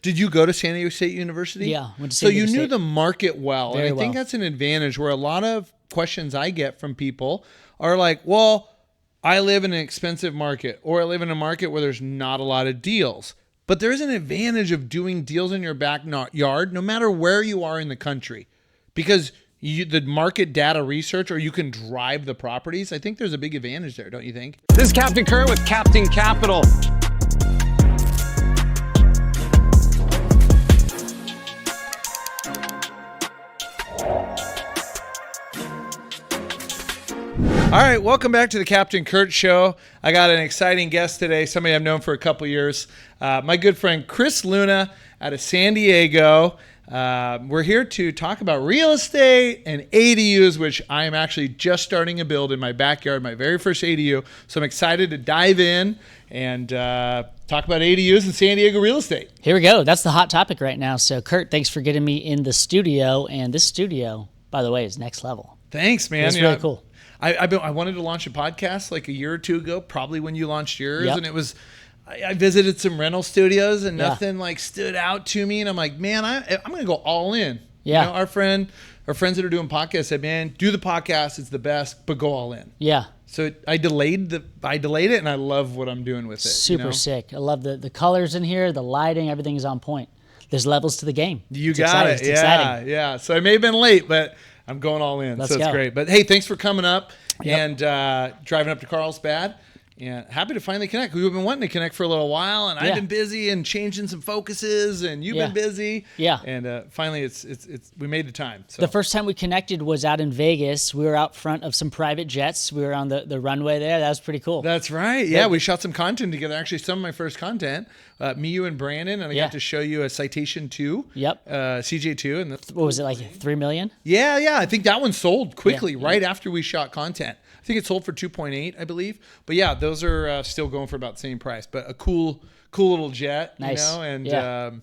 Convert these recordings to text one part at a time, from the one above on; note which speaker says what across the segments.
Speaker 1: Did you go to San Diego State University?
Speaker 2: Yeah. Went to
Speaker 1: So
Speaker 2: San
Speaker 1: you
Speaker 2: Diego
Speaker 1: knew
Speaker 2: State.
Speaker 1: the market well.
Speaker 2: Very
Speaker 1: and I think
Speaker 2: well.
Speaker 1: that's an advantage where a lot of questions I get from people are like, well, I live in an expensive market, or I live in a market where there's not a lot of deals. But there's an advantage of doing deals in your backyard, no matter where you are in the country, because the market data research, or you can drive the properties. I think there's a big advantage there, don't you think?
Speaker 3: This is Captain Curt with Captain Capital.
Speaker 1: All right, welcome back to the Captain Curt Show. I got an exciting guest today, somebody I've known for a couple years. My good friend Chris Luna out of San Diego. We're here to talk about real estate and ADUs, which I am actually just starting a build in my backyard, my very first ADU. So I'm excited to dive in and talk about ADUs and San Diego real estate.
Speaker 2: Here we go. That's the hot topic right now. So, Curt, thanks for getting me in the studio. And this studio, by the way, is next level.
Speaker 1: Thanks, man.
Speaker 2: It's really cool.
Speaker 1: I wanted to launch a podcast like a year or two ago, probably when you launched yours.
Speaker 2: Yep.
Speaker 1: And it was, I visited some rental studios and nothing like stood out to me. And I'm like, man, I'm going to go all in.
Speaker 2: Yeah.
Speaker 1: You know, our friends that are doing podcasts said, man, do the podcast. It's the best, but go all in.
Speaker 2: Yeah.
Speaker 1: So I delayed it, and I love what I'm doing with it.
Speaker 2: Super sick. I love the colors in here, the lighting, everything is on point. There's levels to the game.
Speaker 1: It's exciting.
Speaker 2: It's exciting.
Speaker 1: Yeah. So I may have been late, but I'm going all in.
Speaker 2: Let's
Speaker 1: so it's
Speaker 2: go.
Speaker 1: great. But hey, thanks for coming up
Speaker 2: Yep.
Speaker 1: and driving up to Carlsbad. And happy to finally connect. We've been wanting to connect for a little while, and I've been busy and changing some focuses, and you've been busy.
Speaker 2: Yeah.
Speaker 1: And finally, we made the time. So.
Speaker 2: The first time we connected was out in Vegas. We were out front of some private jets. We were on the runway there. That was pretty cool.
Speaker 1: That's right. Yeah, we shot some content together. Actually, some of my first content. Me, you, and Brandon, and I got to show you a Citation 2.
Speaker 2: Yep.
Speaker 1: CJ2. And
Speaker 2: what was it, like 3 million?
Speaker 1: Yeah. I think that one sold quickly right after we shot content. I think it sold for 2.8, I believe. But yeah, those are still going for about the same price. But a cool little jet,
Speaker 2: nice.
Speaker 1: You know, and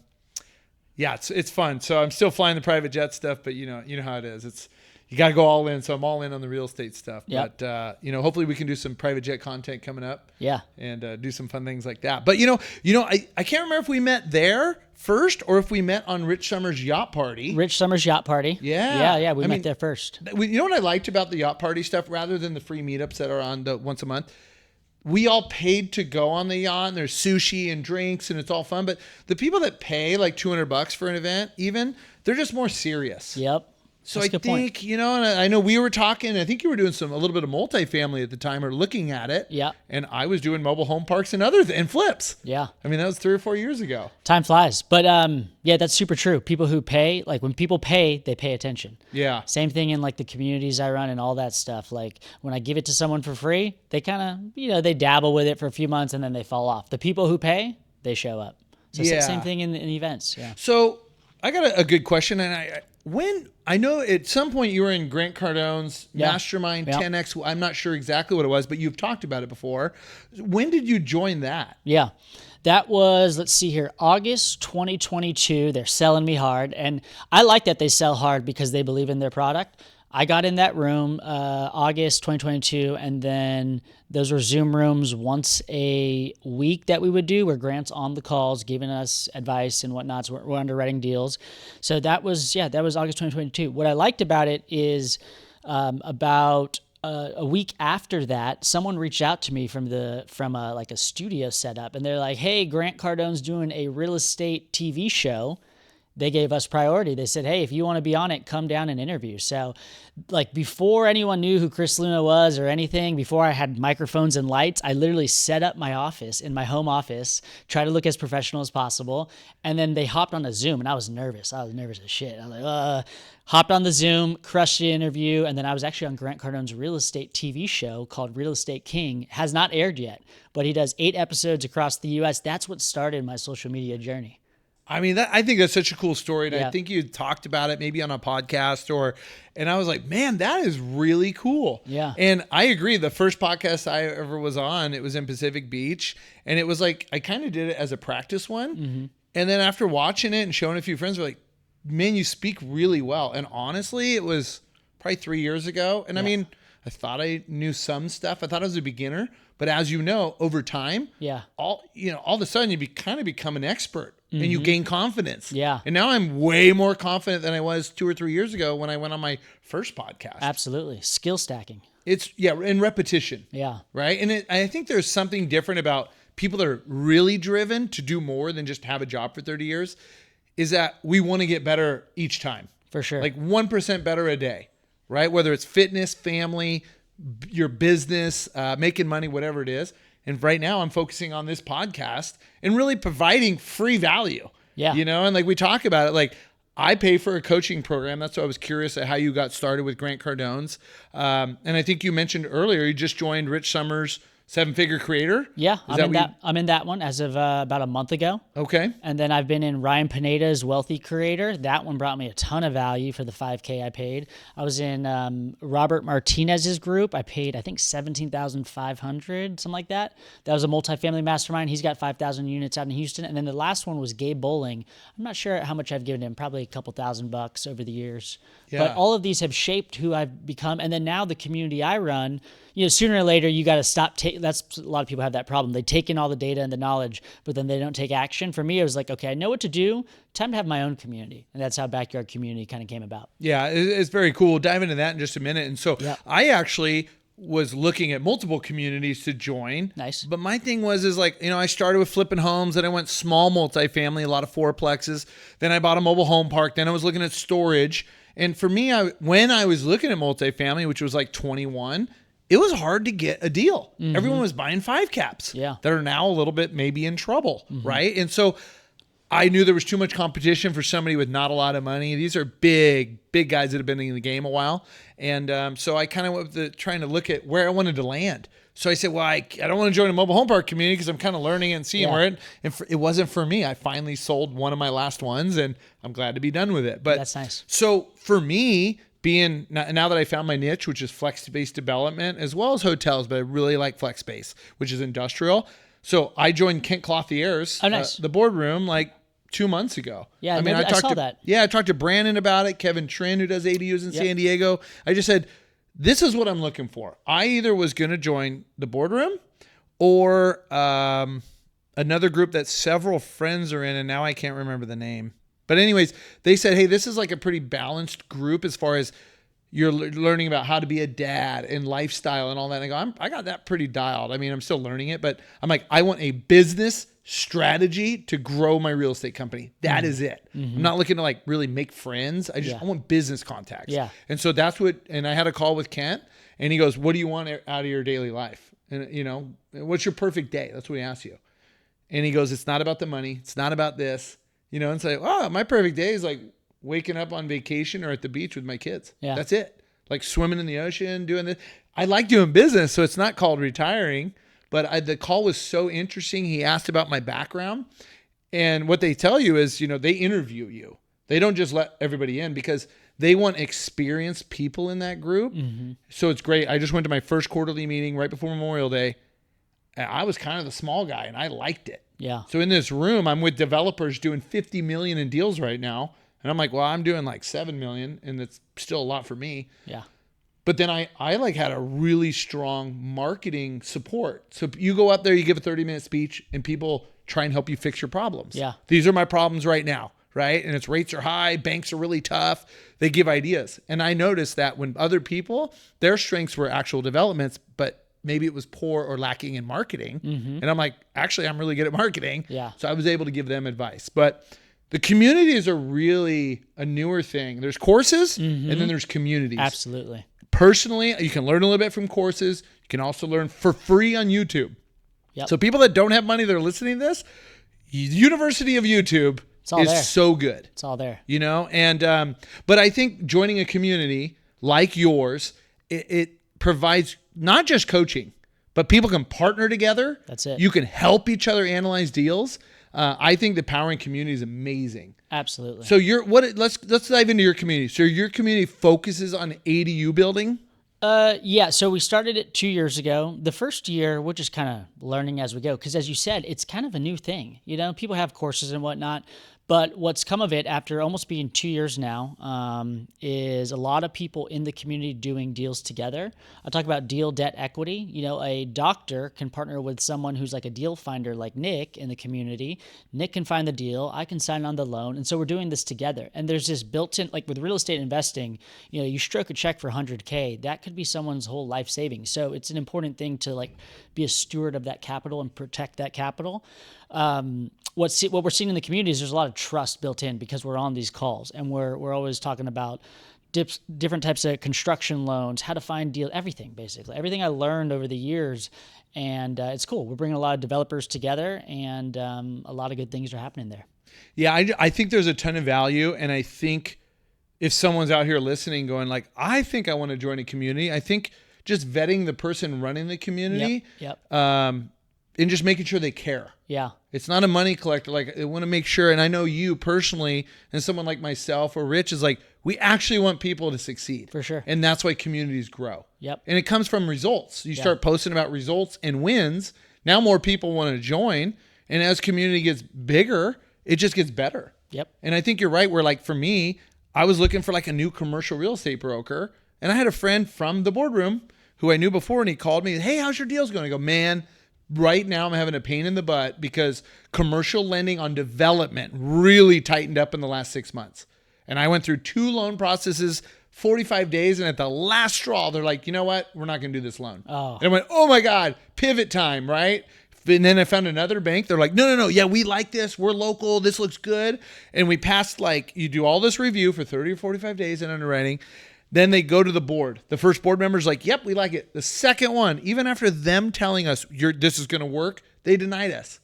Speaker 1: it's fun. So I'm still flying the private jet stuff, but you know how it is. You got to go all in. So I'm all in on the real estate stuff.
Speaker 2: Yep.
Speaker 1: But hopefully we can do some private jet content coming up.
Speaker 2: Yeah.
Speaker 1: And do some fun things like that. But I can't remember if we met there first or if we met on Rich Summers' yacht party.
Speaker 2: Rich Summers' yacht party.
Speaker 1: Yeah.
Speaker 2: We met there first.
Speaker 1: You know what I liked about the yacht party stuff, rather than the free meetups that are on the once a month? We all paid to go on the yacht, and there's sushi and drinks, and it's all fun. But the people that pay like $200 for an event, they're just more serious.
Speaker 2: Yep.
Speaker 1: So
Speaker 2: That's
Speaker 1: I think, and I know we were talking, I think you were doing a little bit of multifamily at the time, or looking at it.
Speaker 2: Yeah.
Speaker 1: And I was doing mobile home parks and and flips.
Speaker 2: Yeah.
Speaker 1: I mean, that was 3 or 4 years ago.
Speaker 2: Time flies. But that's super true. People who pay, like when people pay, they pay attention.
Speaker 1: Yeah.
Speaker 2: Same thing in like the communities I run and all that stuff. Like when I give it to someone for free, they kind of, they dabble with it for a few months and then they fall off. The people who pay, they show up. So same thing in events. Yeah.
Speaker 1: So I got a good question. And I know at some point you were in Grant Cardone's Mastermind 10X. I'm not sure exactly what it was, but you've talked about it before. When did you join that?
Speaker 2: Yeah. That was, let's see here, August 2022. They're selling me hard. And I like that they sell hard because they believe in their product. I got in that room August 2022, and then those were Zoom rooms once a week that we would do where Grant's on the calls giving us advice and whatnot. So we're underwriting deals. So that was August 2022. What I liked about it is about a week after that, someone reached out to me from a studio setup, and they're like, "Hey, Grant Cardone's doing a real estate TV show." They gave us priority. They said, "Hey, if you want to be on it, come down and interview." So like before anyone knew who Chris Luna was or anything, before I had microphones and lights, I literally set up my office in my home office, try to look as professional as possible. And then they hopped on a Zoom, and I was nervous. I was nervous as shit. I was like, hopped on the Zoom, crushed the interview. And then I was actually on Grant Cardone's real estate TV show called Real Estate King. Has not aired yet, but he does 8 episodes across the US. That's what started my social media journey.
Speaker 1: I mean, I think that's such a cool story. And I think you talked about it maybe on a podcast and I was like, man, that is really cool.
Speaker 2: Yeah.
Speaker 1: And I agree. The first podcast I ever was on, it was in Pacific Beach. And it was like, I kind of did it as a practice one. Mm-hmm. And then after watching it and showing a few friends, were like, man, you speak really well. And honestly, it was probably 3 years ago. And I mean, I thought I knew some stuff. I thought I was a beginner. But as you know, over time, all of a sudden you kind of become an expert. and you gain confidence.
Speaker 2: Yeah.
Speaker 1: And now I'm way more confident than I was 2 or 3 years ago when I went on my first podcast.
Speaker 2: Absolutely. Skill stacking.
Speaker 1: It's and repetition.
Speaker 2: Yeah.
Speaker 1: Right. And I think there's something different about people that are really driven to do more than just have a job for 30 years is that we want to get better each time.
Speaker 2: For sure.
Speaker 1: Like 1% better a day, right? Whether it's fitness, family, your business, making money, whatever it is. And right now I'm focusing on this podcast and really providing free value.
Speaker 2: Yeah.
Speaker 1: You know, and like we talk about it, like I pay for a coaching program. That's why I was curious at how you got started with Grant Cardone's. And I think you mentioned earlier, you just joined Rich Summers' 7-Figure Creator.
Speaker 2: Yeah, I'm in that one as of about a month ago.
Speaker 1: Okay.
Speaker 2: And then I've been in Ryan Pineda's Wealthy Creator. That one brought me a ton of value for the $5K I paid. I was in Robert Martinez's group. I paid, I think, $17,500, something like that. That was a multifamily mastermind. He's got 5,000 units out in Houston. And then the last one was Gabe Bowling. I'm not sure how much I've given him, probably a couple $1,000 over the years.
Speaker 1: Yeah.
Speaker 2: But all of these have shaped who I've become. And then now the community I run, sooner or later, you got to stop. That's a lot of people have that problem. They take in all the data and the knowledge, but then they don't take action. For me, it was like, okay, I know what to do. Time to have my own community. And that's how Backyard Community kind of came about.
Speaker 1: Yeah, it's very cool. We'll dive into that in just a minute. And so I actually was looking at multiple communities to join.
Speaker 2: Nice.
Speaker 1: But my thing is like, I started with flipping homes, then I went small multifamily, a lot of fourplexes. Then I bought a mobile home park. Then I was looking at storage. And for me, when I was looking at multifamily, which was like 21, it was hard to get a deal. Everyone was buying 5 caps that are now a little bit maybe in trouble, right? And so I knew there was too much competition for somebody with not a lot of money. These are big guys that have been in the game a while. And so I kind of went trying to look at where I wanted to land. So I said, well, I don't want to join a mobile home park community because I'm kind of learning and seeing where it wasn't for me. I finally sold one of my last ones and I'm glad to be done with it. But
Speaker 2: that's nice.
Speaker 1: So for me, being now that I found my niche, which is flex-based development as well as hotels, but I really like flex-based, which is industrial. So I joined Kent Clothier's, the boardroom, like 2 months ago.
Speaker 2: Yeah, I saw that.
Speaker 1: Yeah, I talked to Brandon about it, Kevin Trin, who does ADUs in San Diego. I just said, this is what I'm looking for. I either was going to join the boardroom or another group that several friends are in, and now I can't remember the name. But anyways, they said, hey, this is like a pretty balanced group as far as you're learning about how to be a dad and lifestyle and all that. And I go, I got that pretty dialed. I mean, I'm still learning it, but I'm like, I want a business strategy to grow my real estate company. That is it. I'm not looking to like really make friends. I want business contacts.
Speaker 2: Yeah.
Speaker 1: And so and I had a call with Kent and he goes, what do you want out of your daily life? And what's your perfect day? That's what he asks you. And he goes, it's not about the money. It's not about this. And say, my perfect day is like waking up on vacation or at the beach with my kids.
Speaker 2: Yeah.
Speaker 1: That's it. Like swimming in the ocean, doing this. I like doing business, so it's not called retiring. But the call was so interesting. He asked about my background. And what they tell you is, they interview you. They don't just let everybody in because they want experienced people in that group. So it's great. I just went to my first quarterly meeting right before Memorial Day. And I was kind of the small guy, and I liked it.
Speaker 2: Yeah.
Speaker 1: So in this room, I'm with developers doing 50 million in deals right now. And I'm like, well, I'm doing like 7 million and it's still a lot for me.
Speaker 2: Yeah.
Speaker 1: But then I like had a really strong marketing support. So you go up there, you give a 30-minute speech and people try and help you fix your problems.
Speaker 2: Yeah.
Speaker 1: These are my problems right now. Right. And its rates are high. Banks are really tough. They give ideas. And I noticed that when other people, their strengths were actual developments, but maybe it was poor or lacking in marketing. And I'm like, actually, I'm really good at marketing.
Speaker 2: Yeah.
Speaker 1: So I was able to give them advice. But the communities are really a newer thing. There's courses and then there's communities.
Speaker 2: Absolutely.
Speaker 1: Personally, you can learn a little bit from courses. You can also learn for free on YouTube.
Speaker 2: Yep.
Speaker 1: So people that don't have money that are listening to this, University of YouTube is
Speaker 2: there.
Speaker 1: so good.
Speaker 2: It's all there.
Speaker 1: And but I think joining a community like yours, it provides not just coaching, but people can partner together.
Speaker 2: That's it.
Speaker 1: You can help each other analyze deals. I think the power in community is amazing.
Speaker 2: Absolutely.
Speaker 1: So let's dive into your community. So your community focuses on ADU building?
Speaker 2: Yeah, so we started it 2 years ago. The first year, we're just kind of learning as we go. Because as you said, it's kind of a new thing. People have courses and whatnot. But what's come of it after almost being 2 years now is a lot of people in the community doing deals together. I talk about deal debt equity. A doctor can partner with someone who's like a deal finder like Nick in the community. Nick can find the deal. I can sign on the loan. And so we're doing this together. And there's this built-in, like with real estate investing, you stroke a check for $100K. That could be someone's whole life savings. So it's an important thing to like be a steward of that capital and protect that capital. What we're seeing in the community is there's a lot of trust built in because we're on these calls and we're always talking about different types of construction loans, how to find deals, everything basically. Everything I learned over the years, and it's cool. We're bringing a lot of developers together, and a lot of good things are happening there.
Speaker 1: Yeah, I think there's a ton of value, and I think if someone's out here listening going like, I think I want to join a community, I think just vetting the person running the community and just making sure they care.
Speaker 2: Yeah.
Speaker 1: It's not a money collector. Like, I want to make sure, and I know you personally and someone like myself or Rich is like, we actually want people to succeed.
Speaker 2: For sure.
Speaker 1: And that's why communities grow.
Speaker 2: Yep.
Speaker 1: And it comes from results. You start posting about results and wins. Now more people want to join. And as community gets bigger, it just gets better.
Speaker 2: Yep.
Speaker 1: And I think you're right. Where like for me, I was looking for like a new commercial real estate broker. And I had a friend from the boardroom who I knew before, and he called me, hey, how's your deals going? I go, man, right now I'm having a pain in the butt because commercial lending on development really tightened up in the last 6 months. And I went through 2 loan processes, 45 days. And at the last straw, they're like, you know what? We're not going to do this loan.
Speaker 2: Oh.
Speaker 1: And I went, oh my God, pivot time, right? And then I found another bank. They're like, no. Yeah, we like this. We're local. This looks good. And we passed, like, you do all this review for 30 or 45 days in underwriting. Then they go to the board. The first board member's like, yep, we like it. The second one, even after them telling us this is going to work, they denied us.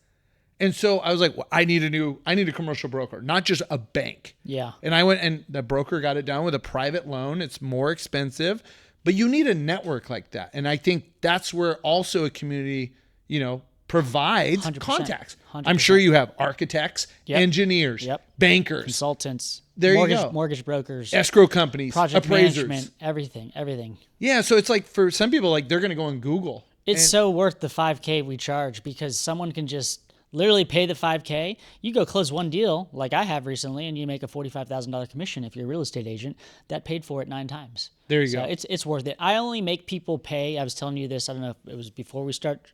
Speaker 1: And so I was like, well, I need a commercial broker, not just a bank.
Speaker 2: Yeah.
Speaker 1: And I went, and the broker got it done with a private loan. It's more expensive, but you need a network like that. And I think that's where also a community, provides
Speaker 2: 100%,
Speaker 1: contacts.
Speaker 2: 100%.
Speaker 1: I'm sure you have architects, engineers, bankers,
Speaker 2: consultants,
Speaker 1: there you go,
Speaker 2: mortgage brokers,
Speaker 1: escrow companies,
Speaker 2: project
Speaker 1: appraisers,
Speaker 2: management, everything.
Speaker 1: Yeah. So it's like for some people, like they're going to go on Google.
Speaker 2: It's so worth the $5K we charge because someone can just literally pay the $5K. You go close one deal like I have recently, and you make a $45,000 commission if you're a real estate agent. That paid for it 9 times.
Speaker 1: There you go.
Speaker 2: It's worth it. I only make people pay. I was telling you this. I don't know if it was before we start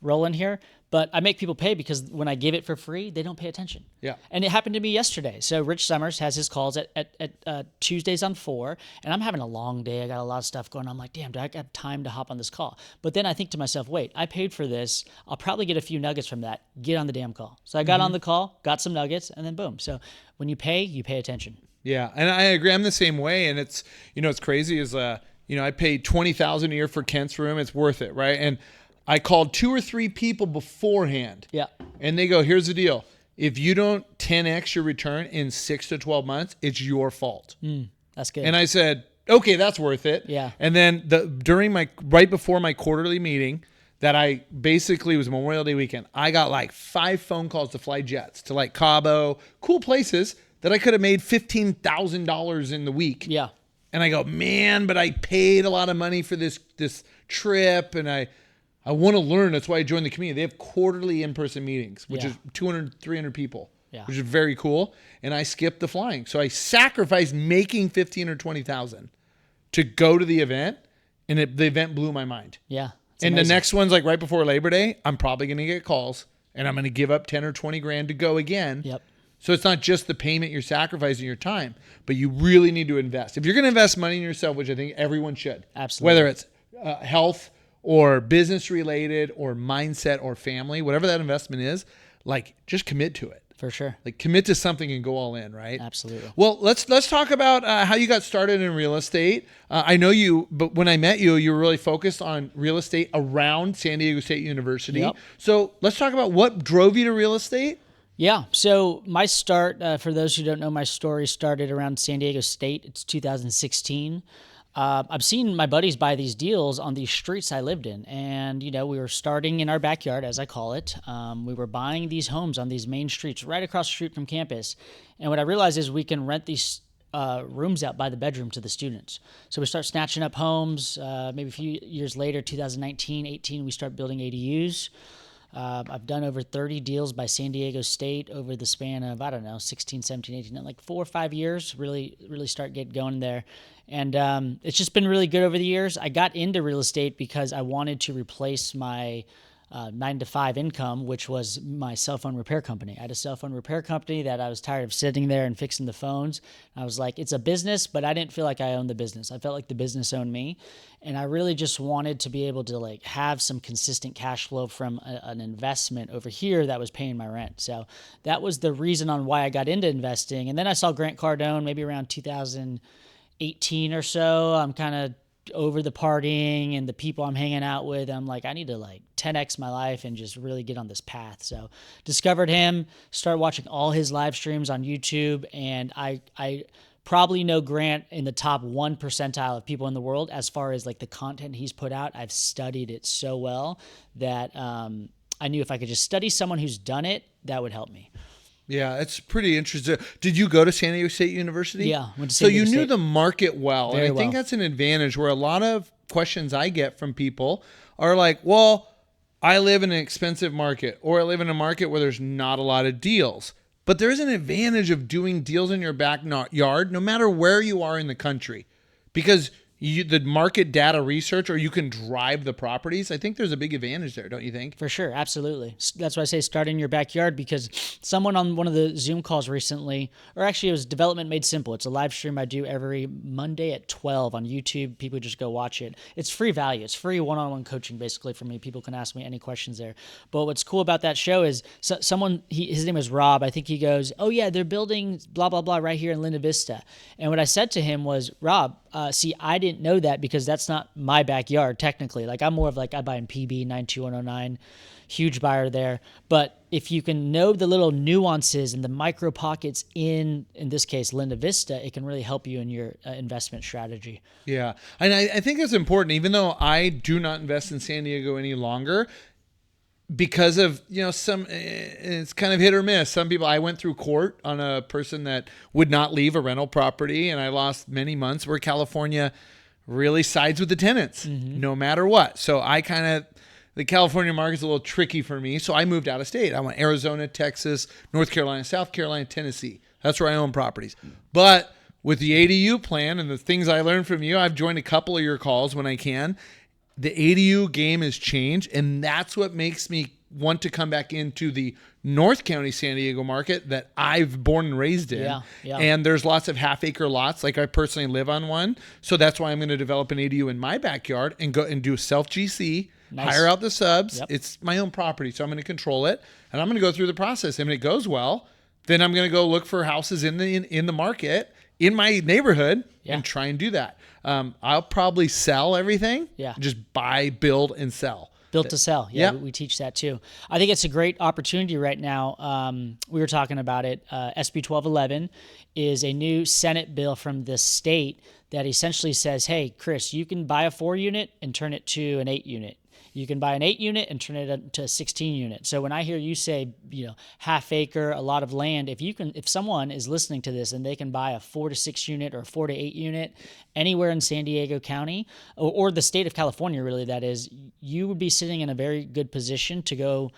Speaker 2: rolling here, but I make people pay because when I give it for free, they don't pay attention.
Speaker 1: Yeah.
Speaker 2: And it happened to me yesterday. So Rich Summers has his calls at Tuesdays on 4, and I'm having a long day. I got a lot of stuff going on. I'm like, damn, do I have time to hop on this call? But then I think to myself, wait, I paid for this. I'll probably get a few nuggets from that. Get on the damn call. So I got on the call, got some nuggets, and then boom. So when you pay attention.
Speaker 1: Yeah. And I agree. I'm the same way. And it's, it's crazy is, I pay $20,000 a year for Kent's room. It's worth it. Right. And I called 2 or 3 people beforehand.
Speaker 2: Yeah.
Speaker 1: And they go, here's the deal. If you don't 10x your return in 6 to 12 months, it's your fault.
Speaker 2: That's good.
Speaker 1: And I said, okay, that's worth it.
Speaker 2: Yeah.
Speaker 1: And then right before my quarterly meeting that I basically was Memorial Day weekend, I got like 5 phone calls to fly jets to like Cabo, cool places that I could have made $15,000 in the week.
Speaker 2: Yeah.
Speaker 1: And I go, man, but I paid a lot of money for this trip, and I want to learn. That's why I joined the community. They have quarterly in-person meetings, which is 200, 300 people, which is very cool. And I skipped the flying. So I sacrificed making $15,000 or $20,000 to go to the event, and the event blew my mind.
Speaker 2: Yeah.
Speaker 1: And
Speaker 2: amazing.
Speaker 1: the next one's like right before Labor Day. I'm probably going to get calls, and I'm going to give up 10 or 20 grand to go again.
Speaker 2: Yep.
Speaker 1: So it's not just the payment, you're sacrificing your time, but you really need to invest. If you're going to invest money in yourself, which I think everyone should,
Speaker 2: absolutely,
Speaker 1: whether it's health or business related or mindset or family, whatever that investment is, like just commit to it.
Speaker 2: For sure.
Speaker 1: Like commit to something and go all in, right?
Speaker 2: Absolutely.
Speaker 1: Well, let's talk about how you got started in real estate. I know you, but when I met you, you were really focused on real estate around San Diego State University.
Speaker 2: Yep.
Speaker 1: So let's talk about what drove you to real estate.
Speaker 2: Yeah. So my start, for those who don't know, my story started around San Diego State. It's 2016. I've seen my buddies buy these deals on these streets I lived in. And, we were starting in our backyard, as I call it. We were buying these homes on these main streets right across the street from campus. And what I realized is we can rent these rooms out by the bedroom to the students. So we start snatching up homes. Maybe a few years later, 2019, 18, we start building ADUs. I've done over 30 deals by San Diego State over the span of, I don't know, 16, 17, 18, like 4 or 5 years, really start get going there. And it's just been really good over the years. I got into real estate because I wanted to replace my 9-to-5 income, which was my cell phone repair company. I had a cell phone repair company that I was tired of sitting there and fixing the phones. I was like, it's a business, but I didn't feel like I owned the business. I felt like the business owned me. And I really just wanted to be able to like have some consistent cash flow from an investment over here that was paying my rent. So that was the reason on why I got into investing. And then I saw Grant Cardone maybe around 2018 or so. I'm kind of over the partying and the people I'm hanging out with. I'm like, I need to like 10x my life and just really get on this path. So discovered him, started watching all his live streams on YouTube. And I probably know Grant in the top 1 percentile of people in the world as far as like the content he's put out. I've studied it so well that I knew if I could just study someone who's done it, that would help me.
Speaker 1: Yeah, it's pretty interesting. Did you go to San Diego State University?
Speaker 2: Yeah. Went to
Speaker 1: So
Speaker 2: San
Speaker 1: you
Speaker 2: Diego
Speaker 1: knew
Speaker 2: State.
Speaker 1: the market well.
Speaker 2: Very
Speaker 1: and I think
Speaker 2: well.
Speaker 1: that's an advantage where a lot of questions I get from people are like, well, I live in an expensive market or I live in a market where there's not a lot of deals. But there's an advantage of doing deals in your backyard no matter where you are in the country because the market data research or you can drive the properties. I think there's a big advantage there, don't you think?
Speaker 2: For sure, absolutely. That's why I say start in your backyard because someone on one of the Zoom calls recently, or actually it was Development Made Simple. It's a live stream I do every Monday at 12 on YouTube. People just go watch it. It's free value. It's free one-on-one coaching basically for me. People can ask me any questions there. But what's cool about that show is his name is Rob. I think he goes, oh yeah, they're building blah, blah, blah right here in Linda Vista. And what I said to him was, Rob, see, I didn't know that because that's not my backyard technically. Like I'm more of like I buy in PB 92109, huge buyer there. But if you can know the little nuances and the micro pockets in this case Linda Vista, it can really help you in your investment strategy.
Speaker 1: Yeah, and I think it's important. Even though I do not invest in San Diego any longer, because of it's kind of hit or miss. Some people, I went through court on a person that would not leave a rental property, and I lost many months. Where California really sides with the tenants, no matter what. So the California market's a little tricky for me. So I moved out of state. I went Arizona, Texas, North Carolina, South Carolina, Tennessee. That's where I own properties. But with the ADU plan and the things I learned from you, I've joined a couple of your calls when I can. The ADU game has changed, and that's what makes me want to come back into the North County San Diego market that I've born and raised in.
Speaker 2: Yeah.
Speaker 1: And there's lots of half-acre lots. Like I personally live on one. So that's why I'm going to develop an ADU in my backyard and go and do self-GC,
Speaker 2: Nice.
Speaker 1: hire out the subs.
Speaker 2: Yep.
Speaker 1: It's my own property, so I'm going to control it, and I'm going to go through the process. And when it goes well, then I'm going to go look for houses in the market in my neighborhood and try and do that. I'll probably sell everything.
Speaker 2: Yeah.
Speaker 1: Just buy, build, and sell.
Speaker 2: Built to sell. Yeah,
Speaker 1: Yeah.
Speaker 2: we teach that too. I think it's a great opportunity right now. We were talking about it. SB 1211 is a new Senate bill from the state that essentially says, hey, Chris, you can buy a 4-unit and turn it to an 8-unit. You can buy an 8-unit and turn it into a 16-unit. So when I hear you say, half acre, a lot of land, if someone is listening to this and they can buy a 4 to 6 unit or 4 to 8 unit anywhere in San Diego County or the state of California, really, that is, you would be sitting in a very good position to go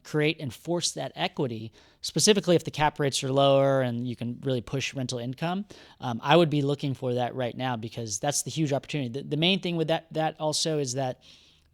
Speaker 2: create and force that equity. Specifically, if the cap rates are lower and you can really push rental income, I would be looking for that right now because that's the huge opportunity. The main thing with that also is that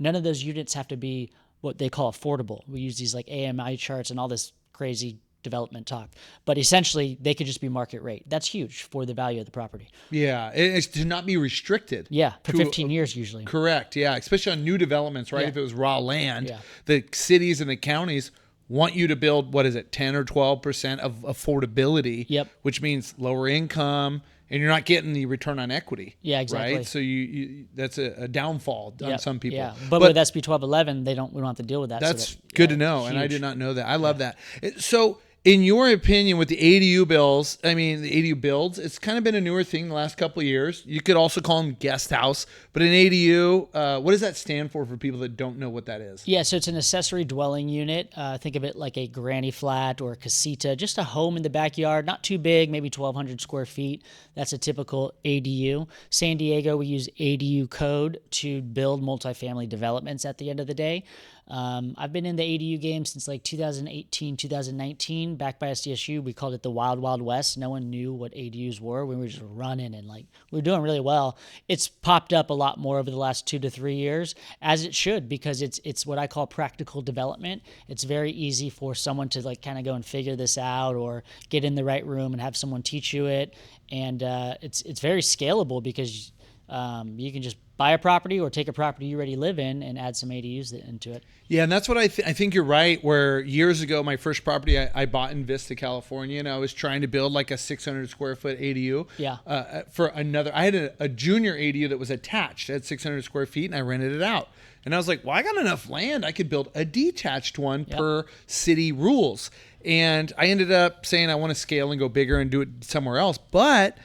Speaker 2: none of those units have to be what they call affordable. We use these like AMI charts and all this crazy development talk. But essentially, they could just be market rate. That's huge for the value of the property.
Speaker 1: Yeah, it's to not be restricted.
Speaker 2: Yeah, for 15 years usually.
Speaker 1: Correct, yeah, especially on new developments, right?
Speaker 2: Yeah.
Speaker 1: If it was raw land,
Speaker 2: Yeah.
Speaker 1: the cities and the counties want you to build, 10 or 12% of affordability,
Speaker 2: Yep.
Speaker 1: which means lower income, and you're not getting the return on equity.
Speaker 2: Yeah, exactly.
Speaker 1: Right? So you that's a downfall on
Speaker 2: Yep,
Speaker 1: some people.
Speaker 2: Yeah, but with SB 1211, we don't have to deal with that.
Speaker 1: That's
Speaker 2: so
Speaker 1: good to know, and I
Speaker 2: huge.
Speaker 1: did not know that. I love that. So, in your opinion, with the ADU bills, the ADU builds, it's kind of been a newer thing the last couple of years. You could also call them guest house, but an ADU, what does that stand for people that don't know what that is?
Speaker 2: Yeah, so it's an accessory dwelling unit. Think of it like a granny flat or a casita, just a home in the backyard, not too big, maybe 1,200 square feet. That's a typical ADU. San Diego, we use ADU code to build multifamily developments at the end of the day. I've been in the ADU game since like 2018, 2019. Back by SDSU, we called it the Wild Wild West. No one knew what ADUs were. We were just running and like we were doing really well. It's popped up a lot more over the last 2 to 3 years, as it should, because it's what I call practical development. It's very easy for someone to like kind of go and figure this out or get in the right room and have someone teach you it. And it's very scalable because you can just buy a property or take a property you already live in and add some ADUs into it.
Speaker 1: Yeah, and that's what I think you're right, where years ago, my first property I bought in Vista, California, and I was trying to build like a 600 square foot ADU.
Speaker 2: Yeah.
Speaker 1: For another, I had a junior ADU that was attached at 600 square feet, and I rented it out. And I was like, well, I got enough land. I could build a detached one per city rules. And I ended up saying I want to scale and go bigger and do it somewhere else. But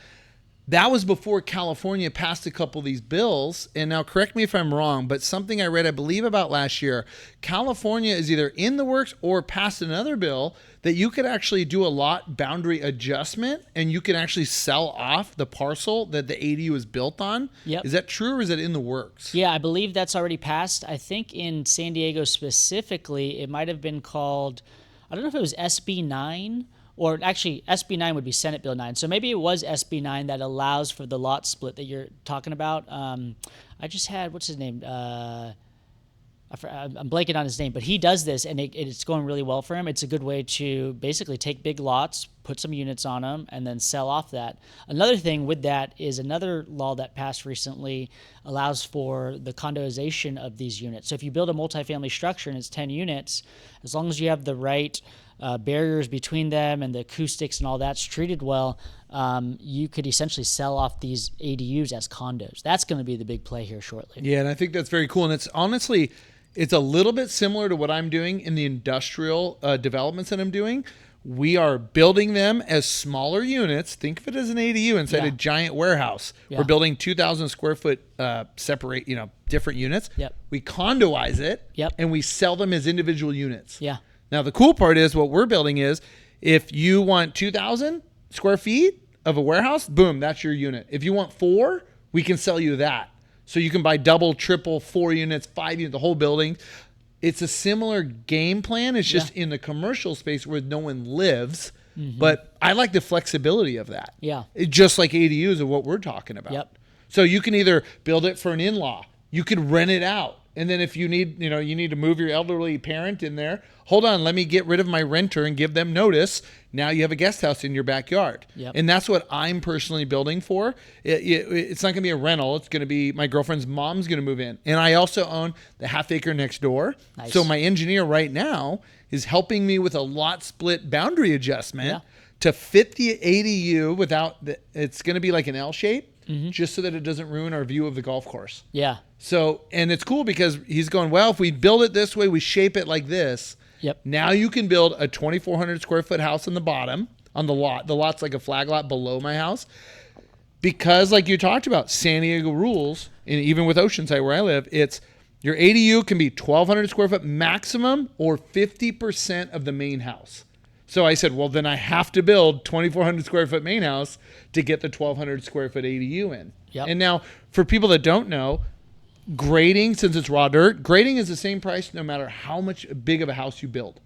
Speaker 1: that was before California passed a couple of these bills. And now correct me if I'm wrong, but something I read, I believe about last year, California is either in the works or passed another bill that you could actually do a lot boundary adjustment and you can actually sell off the parcel that the ADU is built on.
Speaker 2: Yep.
Speaker 1: Is that true or is it in the works?
Speaker 2: Yeah, I believe that's already passed. I think in San Diego specifically, it might have been called, I don't know if it was SB 9. Or actually, SB 9 would be Senate Bill 9. So maybe it was SB 9 that allows for the lot split that you're talking about. I just had, what's his name? I'm blanking on his name, but he does this, and it's going really well for him. It's a good way to basically take big lots, put some units on them, and then sell off that. Another thing with that is another law that passed recently allows for the condoization of these units. So if you build a multifamily structure and it's 10 units, as long as you have the right barriers between them and the acoustics and all that's treated well, you could essentially sell off these ADUs as condos. That's going to be the big play here shortly.
Speaker 1: Yeah, and I think that's very cool. And it's honestly, it's a little bit similar to what I'm doing in the industrial developments that I'm doing. We are building them as smaller units. Think of it as an ADU inside a giant warehouse.
Speaker 2: Yeah.
Speaker 1: We're building 2,000 square foot separate, different units.
Speaker 2: Yep.
Speaker 1: We condoize it,
Speaker 2: Yep.
Speaker 1: and we sell them as individual units.
Speaker 2: Yeah.
Speaker 1: Now, the cool part is what we're building is if you want 2,000 square feet of a warehouse, boom, that's your unit. If you want 4, we can sell you that. So you can buy double, triple, 4 units, 5 units, the whole building. It's a similar game plan. It's just in the commercial space where no one lives. Mm-hmm. But I like the flexibility of that.
Speaker 2: Yeah.
Speaker 1: Just like ADUs are what we're talking about.
Speaker 2: Yep.
Speaker 1: So you can either build it for an in-law. You could rent it out. And then if you need, you need to move your elderly parent in there, hold on, let me get rid of my renter and give them notice. Now you have a guest house in your backyard.
Speaker 2: Yep.
Speaker 1: And that's what I'm personally building for. It's not going to be a rental. It's going to be my girlfriend's mom's going to move in. And I also own the half acre next door.
Speaker 2: Nice.
Speaker 1: So my engineer right now is helping me with a lot split boundary adjustment to fit the ADU without, it's going to be like an L shape. Mm-hmm. Just so that it doesn't ruin our view of the golf course.
Speaker 2: Yeah.
Speaker 1: So, and it's cool because he's going, well, if we build it this way, we shape it like this.
Speaker 2: Yep.
Speaker 1: Now you can build a 2,400 square foot house on the bottom, on the lot. The lot's like a flag lot below my house. Because like you talked about, San Diego rules, and even with Oceanside where I live, it's your ADU can be 1,200 square foot maximum or 50% of the main house. So I said, well, then I have to build 2,400 square foot main house to get the 1,200 square foot ADU in.
Speaker 2: Yep.
Speaker 1: And now for people that don't know, grading, since it's raw dirt, grading is the same price no matter how much big of a house you build.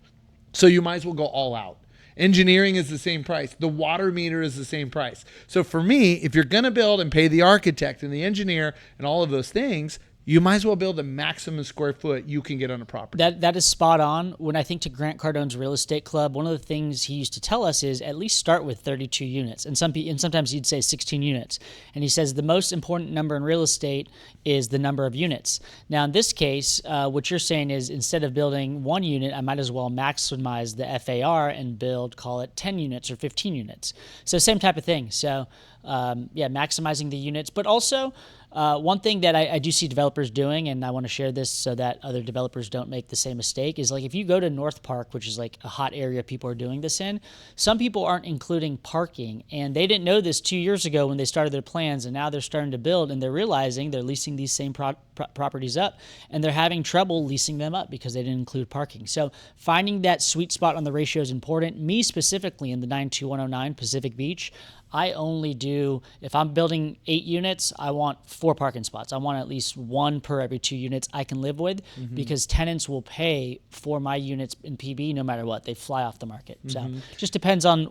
Speaker 1: So you might as well go all out. Engineering is the same price. The water meter is the same price. So for me, if you're going to build and pay the architect and the engineer and all of those things, you might as well build the maximum square foot you can get on a property.
Speaker 2: That is spot on. When I think to Grant Cardone's real estate club, one of the things he used to tell us is at least start with 32 units. And sometimes he'd say 16 units. And he says the most important number in real estate is the number of units. Now, in this case, what you're saying is instead of building 1 unit, I might as well maximize the FAR and call it 10 units or 15 units. So same type of thing. So maximizing the units, but also one thing that I do see developers doing, and I want to share this so that other developers don't make the same mistake, is like if you go to North Park, which is like a hot area people are doing this in, some people aren't including parking, and they didn't know this 2 years ago when they started their plans, and now they're starting to build, and they're realizing they're leasing these same properties up, and they're having trouble leasing them up because they didn't include parking. So finding that sweet spot on the ratio is important. Me specifically in the 92109 Pacific Beach, I only do, if I'm building 8 units, I want 4 parking spots. I want at least 1 per every 2 units I can live with, because tenants will pay for my units in PB no matter what. They fly off the market. So it just depends on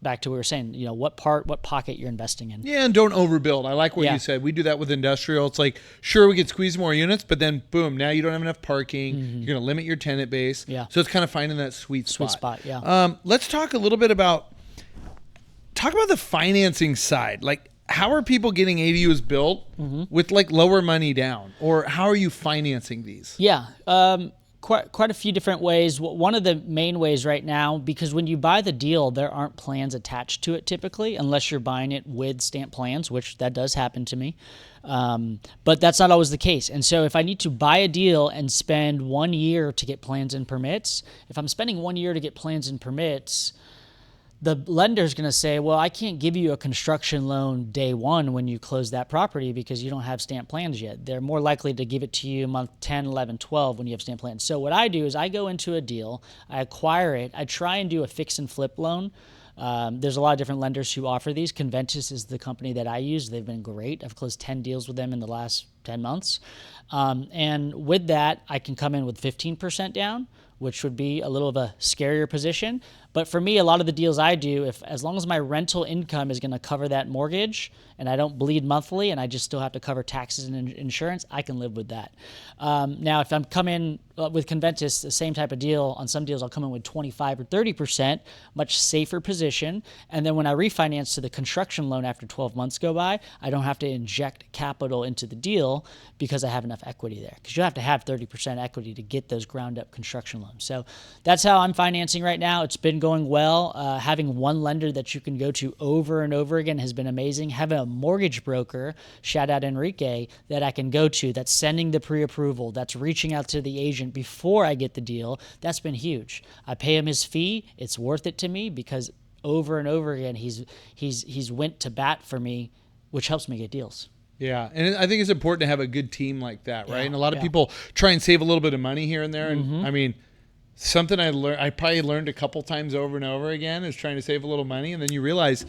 Speaker 2: back to what we were saying, what pocket you're investing in.
Speaker 1: Yeah, and don't overbuild. I like what you said. We do that with industrial. It's like, sure, we could squeeze more units, but then boom, now you don't have enough parking. You're going to limit your tenant base.
Speaker 2: Yeah.
Speaker 1: So it's kind of finding that sweet spot. Let's talk a little bit about the financing side. Like, how are people getting ADUs built with like lower money down, or how are you financing these?
Speaker 2: Yeah. Quite a few different ways. One of the main ways right now, because when you buy the deal, there aren't plans attached to it typically, unless you're buying it with stamp plans, which that does happen to me. But that's not always the case. And so if I need to buy a deal and spend 1 year to get plans and permits, if I'm spending 1 year to get plans and permits, the lender's going to say, well, I can't give you a construction loan day one when you close that property because you don't have stamp plans yet. They're more likely to give it to you month 10, 11, 12 when you have stamp plans. So what I do is I go into a deal, I acquire it, I try and do a fix and flip loan. There's a lot of different lenders who offer these. Conventus is the company that I use. They've been great. I've closed 10 deals with them in the last 10 months. And with that, I can come in with 15% down, which would be a little of a scarier position. But for me, a lot of the deals I do, as long as my rental income is going to cover that mortgage and I don't bleed monthly and I just still have to cover taxes and insurance, I can live with that. Now, if I'm coming with Conventus, the same type of deal, on some deals I'll come in with 25 or 30%, much safer position. And then when I refinance to the construction loan after 12 months go by, I don't have to inject capital into the deal because I have enough equity there. Because you have to have 30% equity to get those ground up construction loans. So that's how I'm financing right now. It's been going well. Having one lender that you can go to over and over again has been amazing. Having a mortgage broker, shout out Enrique, that I can go to, that's sending the pre-approval, that's reaching out to the agent before I get the deal, that's been huge. I pay him his fee. It's worth it to me because over and over again he's went to bat for me, which helps me get deals.
Speaker 1: Yeah, and I think it's important to have a good team like that, right? And a lot of people try and save a little bit of money here and there. And I mean, something I probably learned a couple times over and over again is trying to save a little money. And then you realize,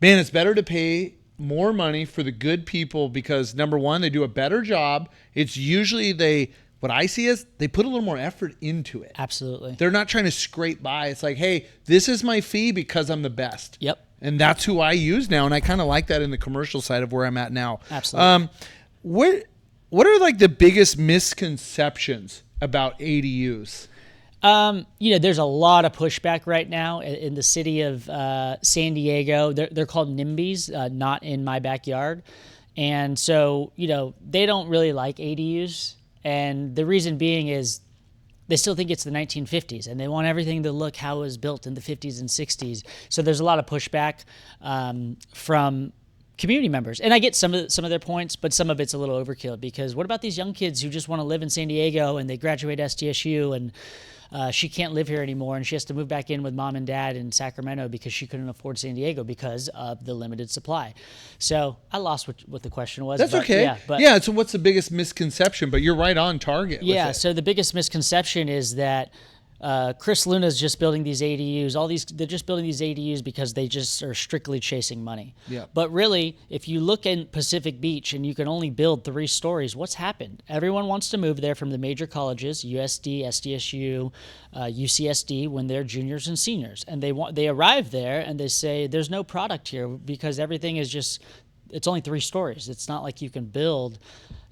Speaker 1: man, it's better to pay more money for the good people because, number one, they do a better job. It's usually what I see is they put a little more effort into it.
Speaker 2: Absolutely.
Speaker 1: They're not trying to scrape by. It's like, hey, this is my fee because I'm the best.
Speaker 2: Yep.
Speaker 1: And that's who I use now. And I kind of like that in the commercial side of where I'm at now.
Speaker 2: Absolutely.
Speaker 1: What are like the biggest misconceptions about ADUs?
Speaker 2: There's a lot of pushback right now in the city of San Diego. They're called NIMBYs, not in my backyard. And so, they don't really like ADUs. And the reason being is they still think it's the 1950s and they want everything to look how it was built in the 50s and 60s. So there's a lot of pushback from community members. And I get some of their points, but some of it's a little overkill because what about these young kids who just want to live in San Diego and they graduate SDSU and she can't live here anymore and she has to move back in with mom and dad in Sacramento because she couldn't afford San Diego because of the limited supply. So I lost what the question was.
Speaker 1: That's okay. So what's the biggest misconception? But you're right on target.
Speaker 2: Yeah. So the biggest misconception is that Chris Luna's just building these ADUs. They're just building these ADUs because they just are strictly chasing money.
Speaker 1: Yeah.
Speaker 2: But really, if you look in Pacific Beach and you can only build 3 stories, what's happened? Everyone wants to move there from the major colleges, USD, SDSU, UCSD, when they're juniors and seniors, and they arrive there and they say there's no product here because everything is it's only 3 stories. It's not like you can build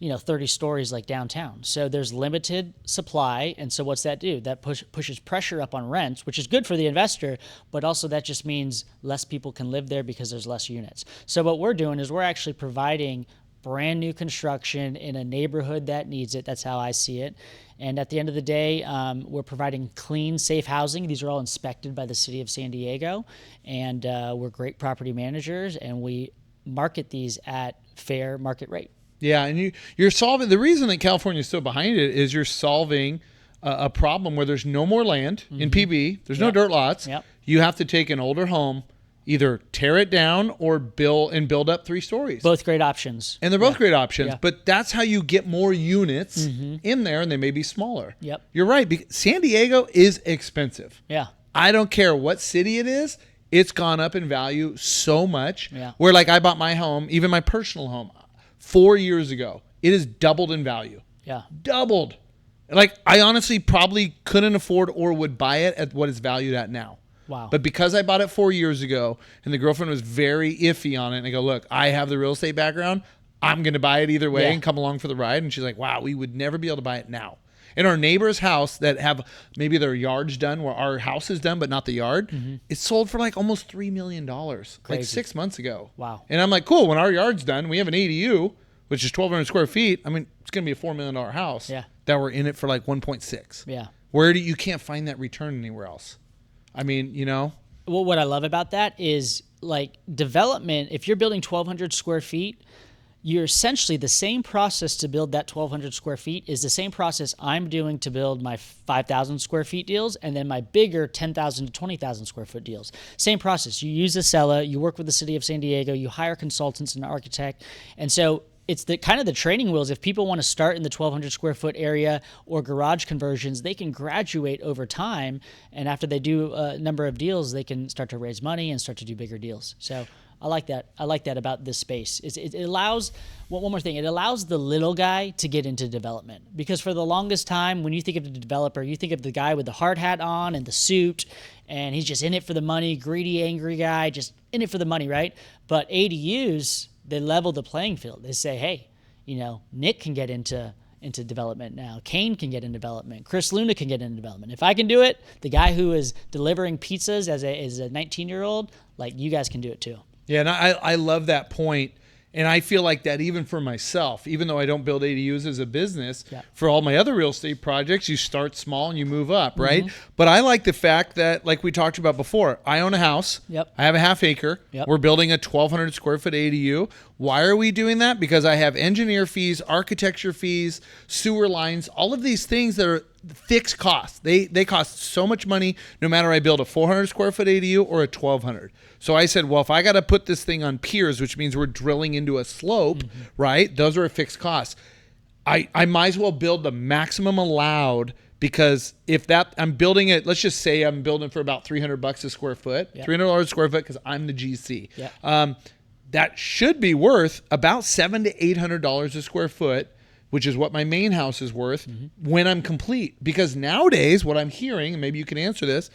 Speaker 2: 30 stories like downtown. So there's limited supply. And so what's that do? That pushes pressure up on rents, which is good for the investor, but also that just means less people can live there because there's less units. So what we're doing is we're actually providing brand new construction in a neighborhood that needs it. That's how I see it. And at the end of the day, we're providing clean, safe housing. These are all inspected by the city of San Diego. And we're great property managers, and we market these at fair market rate.
Speaker 1: Yeah, and you're solving, the reason that California is so behind it is you're solving a problem where there's no more land in PB, there's no dirt lots.
Speaker 2: Yep.
Speaker 1: You have to take an older home, either tear it down or build up 3 stories.
Speaker 2: Both great options.
Speaker 1: And they're both great options,
Speaker 2: Yeah.
Speaker 1: but that's how you get more units in there, and they may be smaller.
Speaker 2: Yep.
Speaker 1: You're right, because San Diego is expensive.
Speaker 2: Yeah.
Speaker 1: I don't care what city it is, it's gone up in value so much.
Speaker 2: Yeah.
Speaker 1: Where like I bought my home, even my personal home, 4 years ago. It has doubled in value.
Speaker 2: Yeah.
Speaker 1: Doubled. Like I honestly probably couldn't afford or would buy it at what it's valued at now.
Speaker 2: Wow.
Speaker 1: But because I bought it 4 years ago and the girlfriend was very iffy on it, and I go, look, I have the real estate background. I'm going to buy it either way and come along for the ride. And she's like, wow, we would never be able to buy it now. In our neighbor's house that have maybe their yard's done where our house is done, but not the yard, it sold for like almost $3 million like 6 months ago.
Speaker 2: Wow.
Speaker 1: And I'm like, cool, when our yard's done, we have an ADU, which is 1,200 square feet. I mean, it's going to be a $4 million house that we're in it for like 1.6.
Speaker 2: Yeah.
Speaker 1: Where you can't find that return anywhere else. I mean,
Speaker 2: Well, what I love about that is like development. If you're building 1,200 square feet, you're essentially the same process to build that 1,200 square feet is the same process I'm doing to build my 5,000 square feet deals and then my bigger 10,000 to 20,000 square foot deals. Same process. You use a seller, you work with the city of San Diego, you hire consultants and an architect. And so it's the kind of the training wheels. If people want to start in the 1,200 square foot area or garage conversions, they can graduate over time. And after they do a number of deals, they can start to raise money and start to do bigger deals. So I like that. I like that about this space. It allows, one more thing, it allows the little guy to get into development. Because for the longest time, when you think of the developer, you think of the guy with the hard hat on and the suit, and he's just in it for the money, greedy, angry guy, just in it for the money, right? But ADUs, they level the playing field. They say, hey, Nick can get into development now. Kane can get in development. Chris Luna can get into development. If I can do it, the guy who is delivering pizzas as a 19-year-old, like you guys can do it too.
Speaker 1: Yeah, and I love that point. And I feel like that even for myself, even though I don't build ADUs as a business, for all my other real estate projects, you start small and you move up, right? But I like the fact that, like we talked about before, I own a house.
Speaker 2: Yep.
Speaker 1: I have a half acre.
Speaker 2: Yep.
Speaker 1: We're building a 1,200 square foot ADU. Why are we doing that? Because I have engineer fees, architecture fees, sewer lines, all of these things that are fixed costs. They cost so much money no matter I build a 400 square foot ADU or a 1,200. So I said, well, if I got to put this thing on piers, which means we're drilling into a slope, right? Those are a fixed cost. I might as well build the maximum allowed, because if that I'm building it, let's just say I'm building for about $300 a square foot, $300 a square foot, because I'm the GC. That should be worth about $700 to $800 a square foot, which is what my main house is worth when I'm complete. Because nowadays, what I'm hearing, and maybe you can answer this,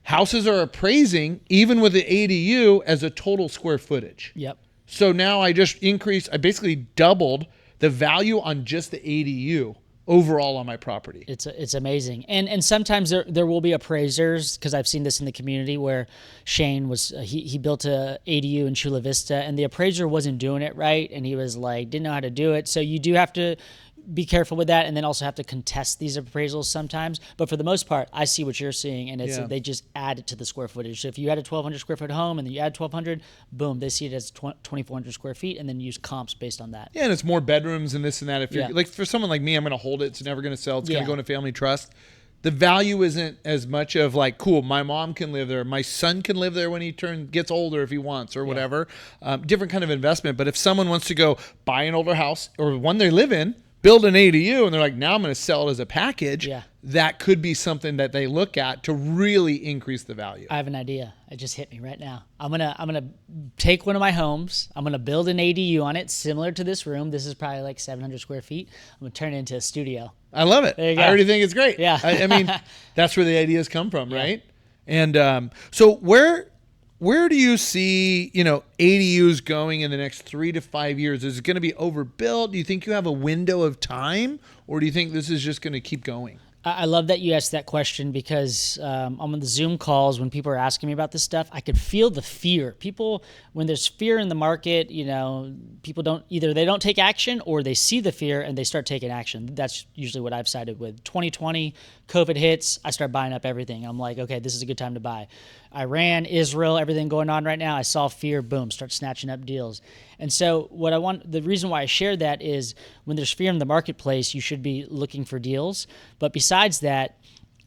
Speaker 1: houses are appraising, even with the ADU, as a total square footage.
Speaker 2: Yep.
Speaker 1: So now I basically doubled the value on just the ADU overall on my property.
Speaker 2: It's amazing. And sometimes there will be appraisers, because I've seen this in the community where Shane was, he built a ADU in Chula Vista and the appraiser wasn't doing it right. And he was like, didn't know how to do it. So you do have to be careful with that, and then also have to contest these appraisals sometimes. But for the most part, I see what you're seeing, and they just add it to the square footage. So if you had a 1,200 square foot home and then you add 1,200, boom, they see it as 2,400 square feet, and then use comps based on that.
Speaker 1: Yeah, and it's more bedrooms and this and that. If you're like, for someone like me, I'm going to hold it. It's never going to sell. It's going to go into family trust. The value isn't as much of like, cool, my mom can live there, my son can live there when he gets older if he wants, or whatever. Different kind of investment. But if someone wants to go buy an older house or one they live in, build an ADU, and they're like, now I'm going to sell it as a package, that could be something that they look at to really increase the value.
Speaker 2: I have an idea. It just hit me right now. I'm gonna take one of my homes. I'm gonna build an ADU on it, similar to this room. This is probably like 700 square feet. I'm gonna turn it into a studio.
Speaker 1: I love it.
Speaker 2: There you go.
Speaker 1: I already think it's great.
Speaker 2: Yeah.
Speaker 1: I mean, that's where the ideas come from, right? And so where do you see, ADUs going in the next 3 to 5 years? Is it going to be overbuilt? Do you think you have a window of time, or do you think this is just going to keep going?
Speaker 2: I love that you asked that question, because on the Zoom calls, when people are asking me about this stuff, I could feel the fear. People, when there's fear in the market, people they don't take action, or they see the fear and they start taking action. That's usually what I've sided with. 2020, COVID hits, I start buying up everything. I'm like, okay, this is a good time to buy. Iran, Israel, everything going on right now. I saw fear, boom, start snatching up deals. And so the reason why I shared that is when there's fear in the marketplace, you should be looking for deals. But besides that,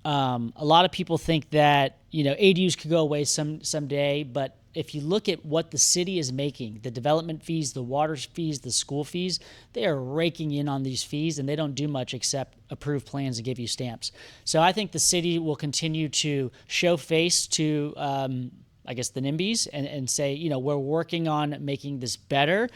Speaker 2: a lot of people think that, ADUs could go away someday, but if you look at what the city is making, the development fees, the water fees, the school fees, they are raking in on these fees, and they don't do much except approve plans and give you stamps. So I think the city will continue to show face to I guess, the NIMBYs and say, we're working on making this better.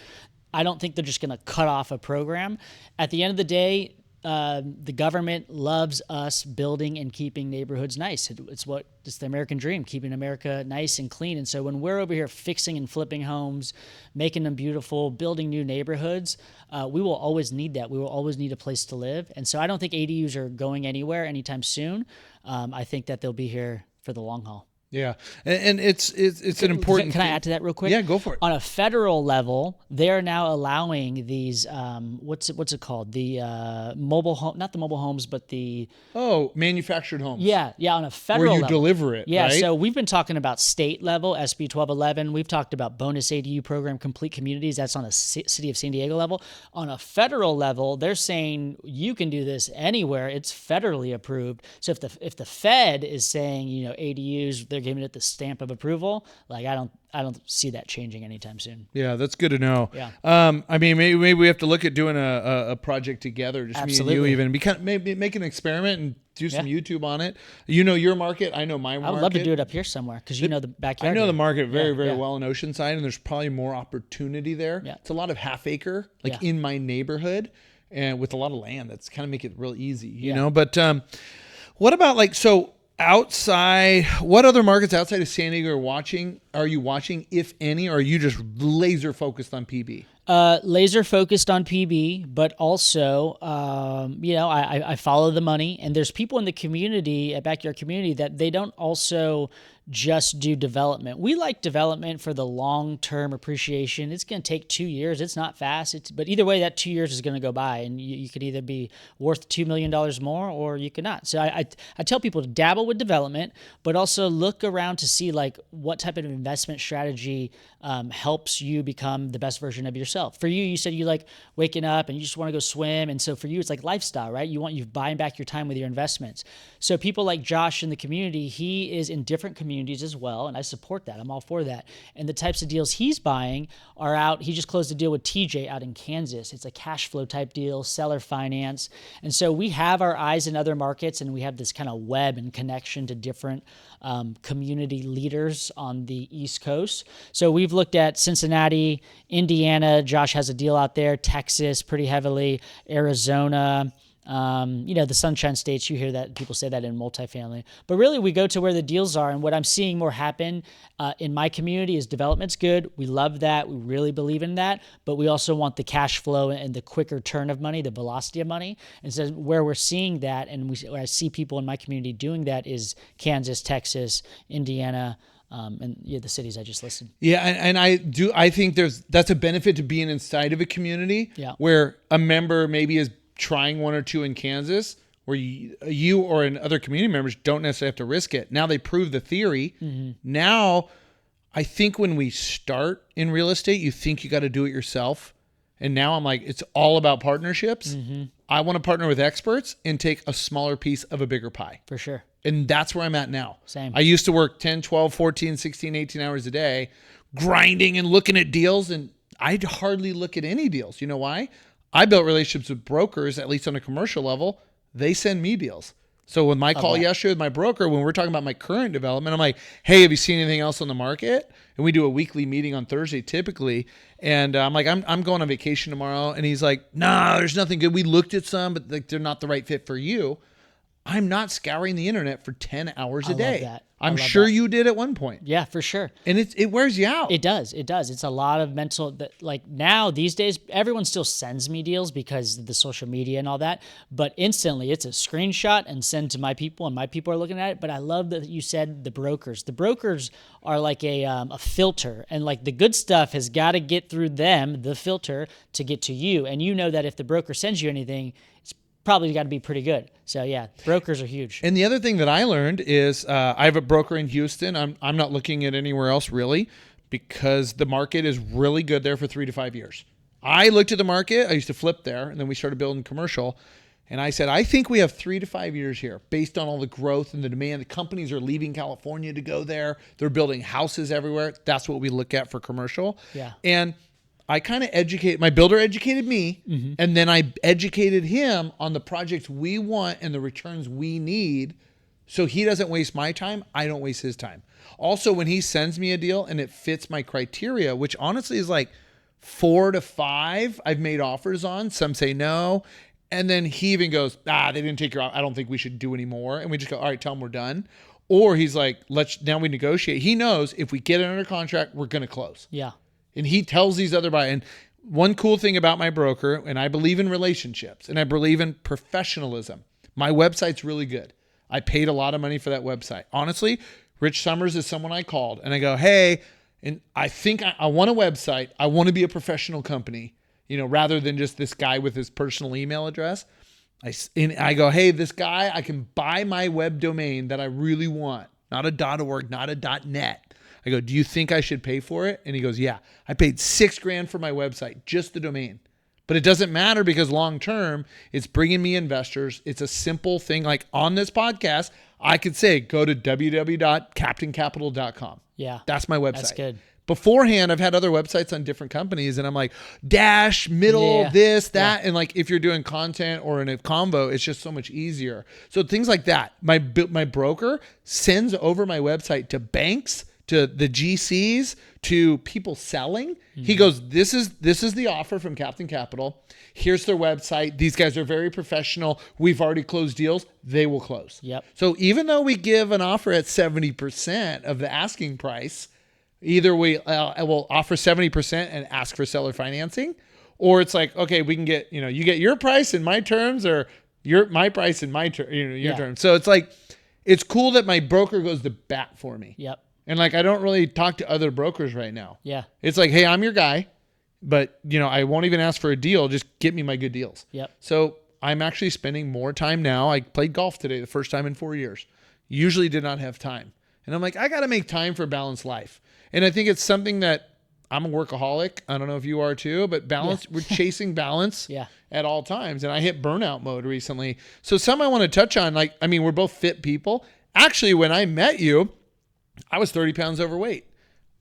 Speaker 2: I don't think they're just going to cut off a program. At the end of the day, the government loves us building and keeping neighborhoods nice. It's the American dream, keeping America nice and clean. And so when we're over here fixing and flipping homes, making them beautiful, building new neighborhoods, we will always need that. We will always need a place to live. And so I don't think ADUs are going anywhere anytime soon. I think that they'll be here for the long haul.
Speaker 1: Yeah, and it's an important.
Speaker 2: Can I add to that real quick?
Speaker 1: Yeah, go for it.
Speaker 2: On a federal level, they're now allowing these what's it called? The mobile home, not the mobile homes, but the
Speaker 1: manufactured homes.
Speaker 2: Yeah, on a federal
Speaker 1: where you
Speaker 2: level.
Speaker 1: deliver it.
Speaker 2: Yeah,
Speaker 1: right?
Speaker 2: So we've been talking about state level, SB 1211. We've talked about bonus ADU program, complete communities. That's on a city of San Diego level. On a federal level, they're saying you can do this anywhere. It's federally approved. So if the Fed is saying ADUs, they're giving it the stamp of approval. Like I don't see that changing anytime soon.
Speaker 1: Yeah, that's good to know.
Speaker 2: Yeah.
Speaker 1: I mean, maybe we have to look at doing a project together, just
Speaker 2: Absolutely.
Speaker 1: me and you, even maybe make an experiment and do some YouTube on it. You know your market, I know my market.
Speaker 2: I would love to do it up here somewhere because the backyard.
Speaker 1: I know
Speaker 2: here.
Speaker 1: the market very well in Oceanside, and there's probably more opportunity there.
Speaker 2: Yeah.
Speaker 1: It's a lot of half acre, in my neighborhood, and with a lot of land. That's kind of make it real easy, you know. But what about outside, what other markets outside of San Diego are you watching, if any, or are you just laser focused on PB?
Speaker 2: Laser focused on PB, but also, I follow the money, and there's people in the community, backyard community, that they don't also just do development. We like development for the long-term appreciation. It's going to take 2 years. It's not fast. But either way, that 2 years is going to go by, and you could either be worth $2 million more or you could not. So I tell people to dabble with development, but also look around to see what type of investment strategy helps you become the best version of yourself. For you said you like waking up and you just want to go swim. And so for you, it's like lifestyle, right? You buying back your time with your investments. So people like Josh in the community, he is in different communities as well, and I support that. I'm all for that. And the types of deals he's buying are out. He just closed a deal with TJ out in Kansas. It's a cash flow type deal, seller finance. And so we have our eyes in other markets, and we have this kind of web and connection to different community leaders on the East Coast. So we've looked at Cincinnati, Indiana. Josh has a deal out there, Texas pretty heavily, Arizona. The Sunshine States, you hear that people say that in multifamily, but really we go to where the deals are. And what I'm seeing more happen in my community is development's good. We love that. We really believe in that, but we also want the cash flow and the quicker turn of money, the velocity of money. And so where we're seeing that, and where I see people in my community doing that, is Kansas, Texas, Indiana, and the cities I just listed.
Speaker 1: Yeah, and I think that's a benefit to being inside of a community where a member maybe is trying one or two in Kansas, where you or in other community members don't necessarily have to risk it. Now they prove the theory. Mm-hmm. Now, I think when we start in real estate, you think you got to do it yourself. And now I'm like, it's all about partnerships. Mm-hmm. I want to partner with experts and take a smaller piece of a bigger pie.
Speaker 2: For sure.
Speaker 1: And that's where I'm at now.
Speaker 2: Same.
Speaker 1: I used to work 10, 12, 14, 16, 18 hours a day, grinding and looking at deals, and I'd hardly look at any deals. You know why? I built relationships with brokers, at least on a commercial level. They send me deals. So with my call yesterday with my broker, when we're talking about my current development, I'm like, hey, have you seen anything else on the market? And we do a weekly meeting on Thursday typically. And I'm like, I'm going on vacation tomorrow. And he's like, nah, there's nothing good. We looked at some, but they're not the right fit for you. I'm not scouring the internet for 10 hours a day.
Speaker 2: Love that.
Speaker 1: I'm sure you did at one point.
Speaker 2: Yeah, for sure.
Speaker 1: And it wears you out.
Speaker 2: It does. It's a lot of mental, now these days, everyone still sends me deals because of the social media and all that, but instantly it's a screenshot and send to my people, and my people are looking at it. But I love that you said the brokers. The brokers are like a filter, and the good stuff has got to get through them, the filter, to get to you. And you know that if the broker sends you anything, it's probably got to be pretty good. So yeah, brokers are huge.
Speaker 1: And the other thing that I learned is I have a broker in Houston. I'm not looking at anywhere else really, because the market is really good there for 3 to 5 years. I looked at the market. I used to flip there, and then we started building commercial. And I said, I think we have 3 to 5 years here based on all the growth and the demand. The companies are leaving California to go there. They're building houses everywhere. That's what we look at for commercial.
Speaker 2: Yeah.
Speaker 1: And I kind of my builder educated me, mm-hmm. and then I educated him on the projects we want and the returns we need So he doesn't waste my time. I don't waste his time. Also, when he sends me a deal and it fits my criteria, which honestly is like 4 to 5 I've made offers on. Some say no. And then he even goes, they didn't take your offer. I don't think we should do any more. And we just go, all right, tell him we're done. Or he's like, now we negotiate. He knows if we get it under contract, we're going to close.
Speaker 2: Yeah.
Speaker 1: And he tells these other buyers. And one cool thing about my broker, and I believe in relationships and I believe in professionalism. My website's really good. I paid a lot of money for that website. Honestly, Rich Summers is someone I called and I go, hey, and I think I want a website. I want to be a professional company, rather than just this guy with his personal email address. I go, hey, this guy, I can buy my web domain that I really want, not a .org, not a .net. I go, do you think I should pay for it? And he goes, yeah, I paid $6,000 for my website, just the domain. But it doesn't matter because long-term, it's bringing me investors. It's a simple thing. Like on this podcast, I could say, go to www.captaincapital.com.
Speaker 2: Yeah.
Speaker 1: That's my website.
Speaker 2: That's good.
Speaker 1: Beforehand, I've had other websites on different companies and I'm like, dash, middle, this, that. Yeah. And like, if you're doing content or in a combo, it's just so much easier. So things like that. My broker sends over my website to banks, to the GCs, to people selling. Mm-hmm. He goes, this is the offer from Captain Capital. Here's their website. These guys are very professional. We've already closed deals. They will close.
Speaker 2: Yep.
Speaker 1: So even though we give an offer at 70% of the asking price, either we will offer 70% and ask for seller financing, or it's like, okay, we can get, you get your price in my terms, or my price in my your terms. So it's like, it's cool that my broker goes to bat for me.
Speaker 2: Yep.
Speaker 1: And like, I don't really talk to other brokers right now.
Speaker 2: Yeah.
Speaker 1: It's like, hey, I'm your guy, but I won't even ask for a deal. Just get me my good deals.
Speaker 2: Yep.
Speaker 1: So I'm actually spending more time now. I played golf today, the first time in 4 years. Usually did not have time. And I'm like, I got to make time for a balanced life. And I think it's something that I'm a workaholic. I don't know if you are too, but balance, we're chasing balance at all times. And I hit burnout mode recently. So some I want to touch on, we're both fit people. Actually, when I met you, I was 30 pounds overweight.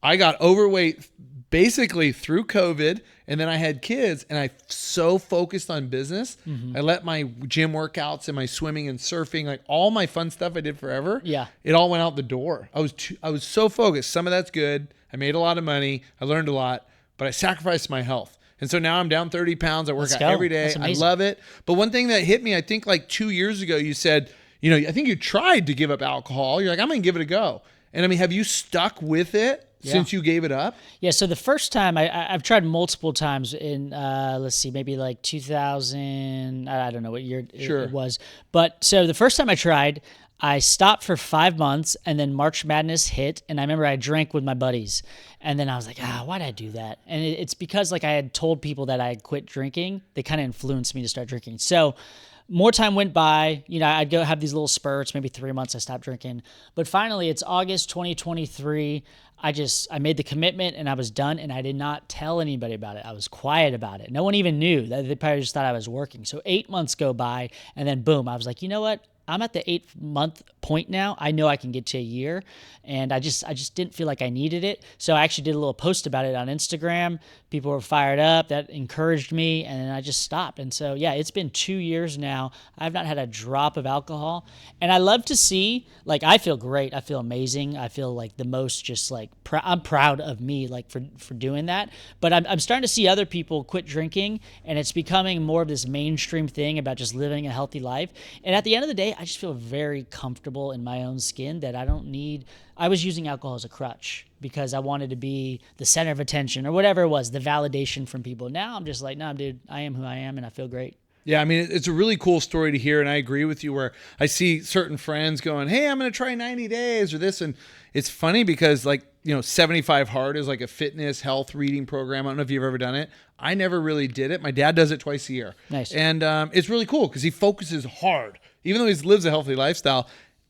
Speaker 1: I got overweight basically through COVID, and then I had kids, and I so focused on business. Mm-hmm. I let my gym workouts and my swimming and surfing, like all my fun stuff I did forever, it all went out the door. I was so focused. Some of that's good. I made a lot of money. I learned a lot, but I sacrificed my health. And so now I'm down 30 pounds. I work out every day. I love it. But one thing that hit me, I think like 2 years ago, you said, I think you tried to give up alcohol. You're like, I'm going to give it a go. And have you stuck with it since you gave it up?
Speaker 2: Yeah. So the first time I've tried multiple times in, maybe like 2000, I don't know what year it was. But so the first time I tried, I stopped for 5 months and then March Madness hit. And I remember I drank with my buddies and then I was like, why'd I do that? And it's because like I had told people that I had quit drinking. They kind of influenced me to start drinking. So more time went by, I'd go have these little spurts, maybe 3 months I stopped drinking. But finally, it's August 2023. I made the commitment and I was done, and I did not tell anybody about it. I was quiet about it. No one even knew. They probably just thought I was working. So 8 months go by, and then boom, I was like, you know what? I'm at the 8-month point now. I know I can get to a year, and I just didn't feel like I needed it. So I actually did a little post about it on Instagram. People were fired up. That encouraged me, and then I just stopped. And so, it's been 2 years now. I've not had a drop of alcohol, and I love to see, I feel great. I feel amazing. I feel like the most just I'm proud of me, for doing that. But I'm starting to see other people quit drinking, and it's becoming more of this mainstream thing about just living a healthy life. And at the end of the day, I just feel very comfortable in my own skin that I was using alcohol as a crutch because I wanted to be the center of attention or whatever it was, the validation from people. Now I'm just like, no, dude, I am who I am and I feel great.
Speaker 1: Yeah, it's a really cool story to hear, and I agree with you where I see certain friends going, hey, I'm going to try 90 days or this, and it's funny because 75 Hard is like a fitness health reading program. I don't know if you've ever done it. I never really did it. My dad does it twice a year.
Speaker 2: Nice.
Speaker 1: And it's really cool because he focuses hard. Even though he lives a healthy lifestyle,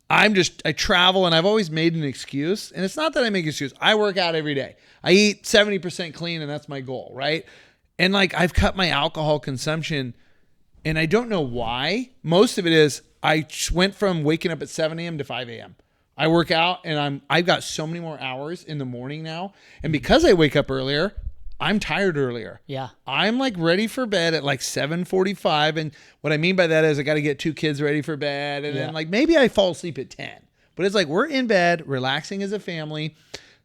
Speaker 1: I travel and I've always made an excuse. And it's not that I make an excuse. I work out every day. I eat 70% clean and that's my goal, right? And I've cut my alcohol consumption and I don't know why. Most of it is I went from waking up at 7 a.m. to 5 a.m. I work out and I've got so many more hours in the morning now. And because I wake up earlier, I'm tired earlier.
Speaker 2: Yeah.
Speaker 1: I'm like ready for bed at like 7:45. And what I mean by that is I got to get 2 kids ready for bed. And then like maybe I fall asleep at 10. But it's like we're in bed, relaxing as a family.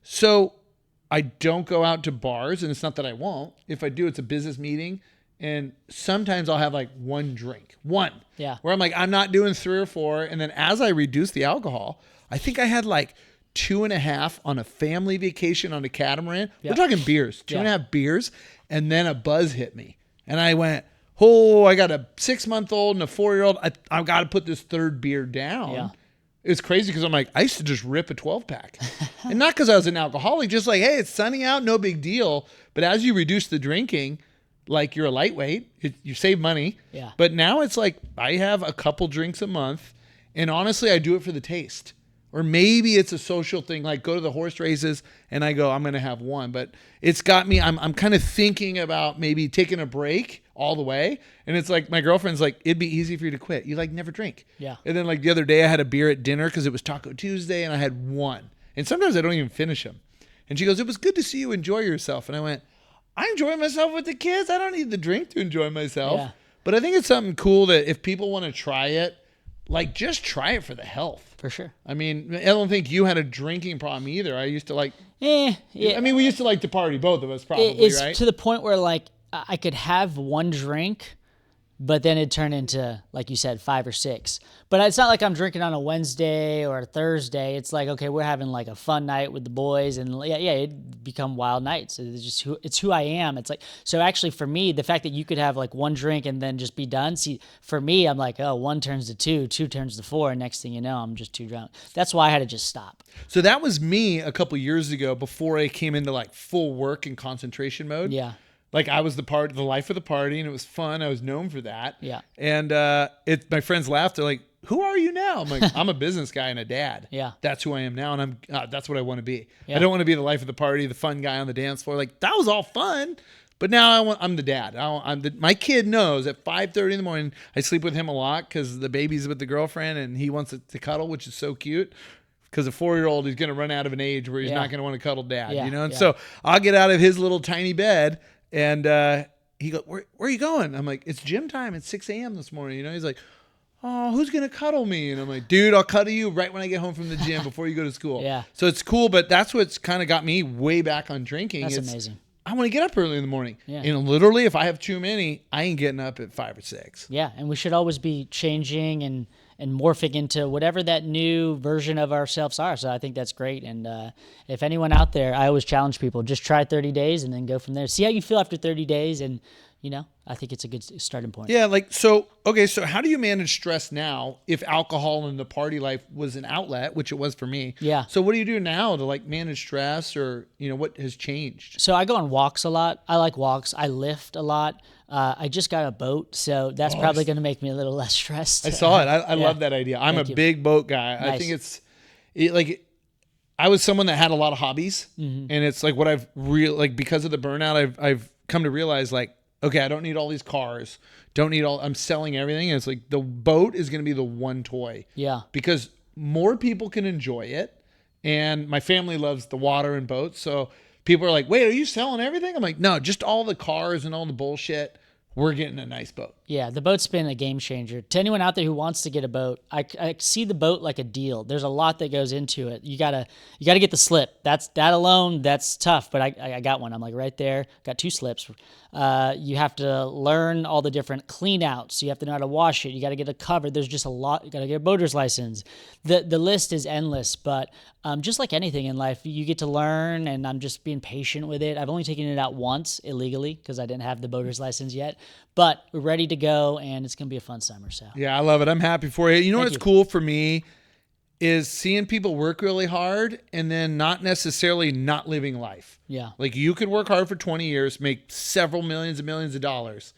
Speaker 1: So I don't go out to bars, and it's not that I won't. If I do, it's a business meeting. And sometimes I'll have like one drink, where I'm like, I'm not doing 3 or 4. And then as I reduce the alcohol, I think I had like 2.5 on a family vacation on a catamaran. We're talking beers, 2.5 beers. And then a buzz hit me. And I went, oh, I got a 6-month-old and a 4-year-old. I've got to put this 3rd beer down.
Speaker 2: Yeah.
Speaker 1: It's crazy because I'm like, I used to just rip a 12-pack. And not because I was an alcoholic, just like, hey, it's sunny out, no big deal. But as you reduce the drinking, like you're a lightweight, you save money.
Speaker 2: Yeah.
Speaker 1: But now it's like I have a couple drinks a month. And honestly, I do it for the taste. Or maybe it's a social thing, like go to the horse races and I go, I'm going to have one. But it's got me, I'm kind of thinking about maybe taking a break all the way. And it's like, my girlfriend's like, it'd be easy for you to quit. You like never drink.
Speaker 2: Yeah.
Speaker 1: And then like the other day I had a beer at dinner because it was Taco Tuesday and I had one. And sometimes I don't even finish them. And she goes, it was good to see you enjoy yourself. And I went, I enjoy myself with the kids. I don't need the drink to enjoy myself.
Speaker 2: Yeah.
Speaker 1: But I think it's something cool that if people want to try it, like just try it for the health.
Speaker 2: For sure.
Speaker 1: I mean, I don't think you had a drinking problem either. I used to like,
Speaker 2: Yeah.
Speaker 1: I mean, we used to like to party, both of us probably,
Speaker 2: It's
Speaker 1: right?
Speaker 2: to the point where like I could have one drink, but then it'd turn into, like you said, 5 or 6. But it's not like I'm drinking on a Wednesday or a Thursday. It's like, okay, we're having like a fun night with the boys, and it'd become wild nights. It's just who I am. It's like, so actually for me, the fact that you could have like one drink and then just be done. See, for me, I'm like, oh, 1 turns to 2, 2 turns to 4, and next thing you know, I'm just too drunk. That's why I had to just stop.
Speaker 1: So that was me a couple years ago before I came into like full work and concentration mode.
Speaker 2: Yeah.
Speaker 1: Like I was the life of the party, and it was fun. I was known for that.
Speaker 2: Yeah.
Speaker 1: And my friends laughed. They're like, "Who are you now?" I'm like, "I'm a business guy and a dad.
Speaker 2: Yeah.
Speaker 1: That's who I am now, and that's what I want to be.
Speaker 2: Yeah.
Speaker 1: I don't want to be the life of the party, the fun guy on the dance floor. Like that was all fun, but now I'm the dad. My kid knows at 5:30 in the morning I sleep with him a lot because the baby's with the girlfriend and he wants to cuddle, which is so cute. Because a 4-year-old is going to run out of an age where he's not going to want to cuddle dad,
Speaker 2: Yeah.
Speaker 1: you know. And
Speaker 2: Yeah.
Speaker 1: so I'll get out of his little tiny bed. And he goes, where are you going? I'm like, it's gym time. It's 6 a.m. this morning. You know, he's like, oh, who's going to cuddle me? And I'm like, dude, I'll cuddle you right when I get home from the gym before you go to school.
Speaker 2: Yeah.
Speaker 1: So it's cool, but that's what's kind of got me way back on drinking.
Speaker 2: That's amazing.
Speaker 1: I want to get up early in the morning.
Speaker 2: Yeah.
Speaker 1: And literally, if I have too many, I ain't getting up at 5 or 6.
Speaker 2: Yeah, and we should always be changing and morphing into whatever that new version of ourselves are. So I think that's great. And if anyone out there, I always challenge people, just try 30 days and then go from there. See how you feel after 30 days. And, you know, I think it's a good starting point.
Speaker 1: Yeah, like, so how do you manage stress now if alcohol in the party life was an outlet, which it was for me?
Speaker 2: Yeah.
Speaker 1: So what do you do now to like manage stress, or, you know, what has changed?
Speaker 2: So I go on walks a lot. I like walks. I lift a lot. I just got a boat, so that's probably going to make me a little less stressed.
Speaker 1: I saw it. I love that idea. I'm
Speaker 2: Thank
Speaker 1: a
Speaker 2: you.
Speaker 1: big boat guy.
Speaker 2: Nice.
Speaker 1: I think I was someone that had a lot of hobbies, and it's like what because of the burnout, I've come to realize like, okay, I don't need all these cars. I'm selling everything. And it's like the boat is going to be the one toy.
Speaker 2: Yeah.
Speaker 1: Because more people can enjoy it. And my family loves the water and boats. So people are like, wait, are you selling everything? I'm like, no, just all the cars and all the bullshit. We're getting a nice boat.
Speaker 2: Yeah, the boat's been a game changer. To anyone out there who wants to get a boat, I see the boat like a deal. There's a lot that goes into it. You gotta get the slip. That alone, that's tough. But I got one. I'm like right there. Got 2 slips. You have to learn all the different clean outs. You have to know how to wash it. You got to get it covered. There's just a lot. You got to get a boater's license. The list is endless. But just like anything in life, you get to learn, and I'm just being patient with it. I've only taken it out once illegally because I didn't have the boater's license yet. But we're ready to go, and it's gonna be a fun summer. So
Speaker 1: Yeah, I love it. I'm happy for you. You know
Speaker 2: Thank
Speaker 1: what's
Speaker 2: you.
Speaker 1: cool for me is seeing people work really hard and then not necessarily not living life.
Speaker 2: yeah,
Speaker 1: Like you could work hard for 20 years, make several millions and millions of dollars.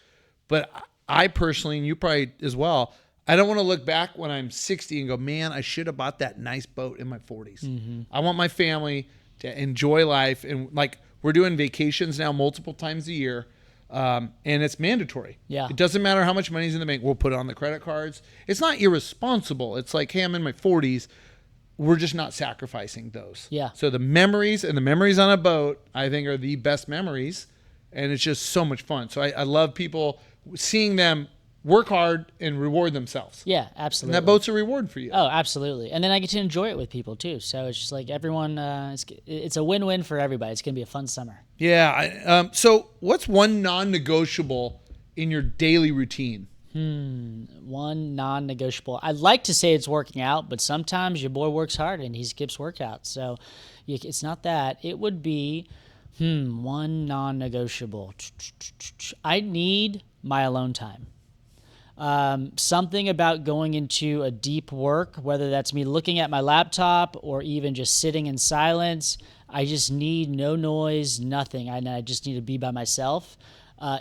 Speaker 1: But I personally, and you probably as well, I don't want to look back when I'm 60 and go, man, I should have bought that nice boat in my 40s. I want my family to enjoy life. And like we're doing vacations now multiple times a year. And it's mandatory.
Speaker 2: Yeah.
Speaker 1: It doesn't matter how much money's in the bank. We'll put it on the credit cards. It's not irresponsible. It's like, hey, I'm in my 40s. We're just not sacrificing those.
Speaker 2: Yeah.
Speaker 1: So the memories on a boat, I think, are the best memories. and it's just so much fun. So I love people seeing them work hard and reward themselves.
Speaker 2: Yeah,
Speaker 1: And
Speaker 2: absolutely.
Speaker 1: that boat's a reward for you.
Speaker 2: Oh, absolutely. And then I get to enjoy it with people too. So it's just like everyone, it's a win-win for everybody. It's going to be a fun summer.
Speaker 1: Yeah. So what's one non-negotiable in your daily routine?
Speaker 2: One non-negotiable. I'd like to say it's working out, but sometimes your boy works hard and he skips workouts. So it's not that. It would be, one non-negotiable. I need my alone time. Something about going into a deep work, whether that's me looking at my laptop or even just sitting in silence. I just need no noise, nothing. I just need to be by myself.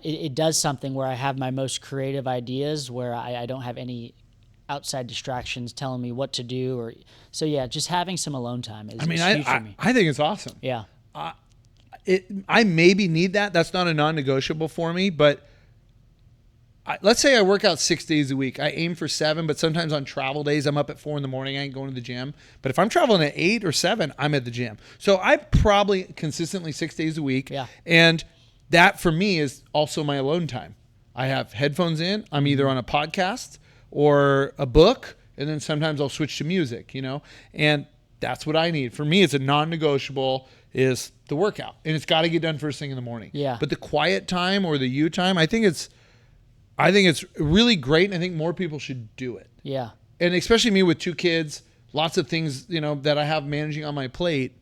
Speaker 2: It does something where I have my most creative ideas, where I don't have any outside distractions telling me what to do. So yeah, just having some alone time is huge for me.
Speaker 1: I think it's awesome.
Speaker 2: Yeah.
Speaker 1: I maybe need that. That's not a non-negotiable for me, but let's say I work out 6 days a week. I aim for 7, but sometimes on travel days, I'm up at 4 a.m. I ain't going to the gym. But if I'm traveling at 8 or 7, I'm at the gym. So I probably consistently 6 days a week.
Speaker 2: Yeah.
Speaker 1: And that for me is also my alone time. I have headphones in. I'm either on a podcast or a book, and then sometimes I'll switch to music, and that's what I need. For me, it's a non-negotiable is the workout, and it's got to get done first thing in the morning.
Speaker 2: Yeah.
Speaker 1: But the quiet time or the you time, I think it's really great, and I think more people should do it.
Speaker 2: Yeah.
Speaker 1: And especially me with 2 kids, lots of things, that I have managing on my plate.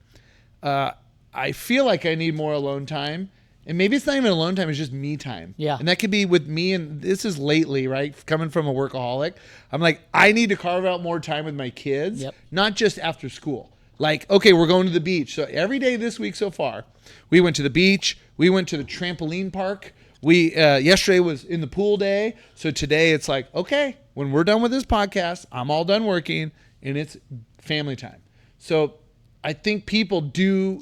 Speaker 1: I feel like I need more alone time. And maybe it's not even alone time, it's just me time.
Speaker 2: Yeah.
Speaker 1: And that could be with me, and this is lately, right? Coming from a workaholic. I'm like, I need to carve out more time with my kids, not just after school. Like, okay, we're going to the beach. So every day this week so far, we went to the beach, we went to the trampoline park. Yesterday was in the pool day. So today it's like, okay, when we're done with this podcast, I'm all done working and it's family time. So I think people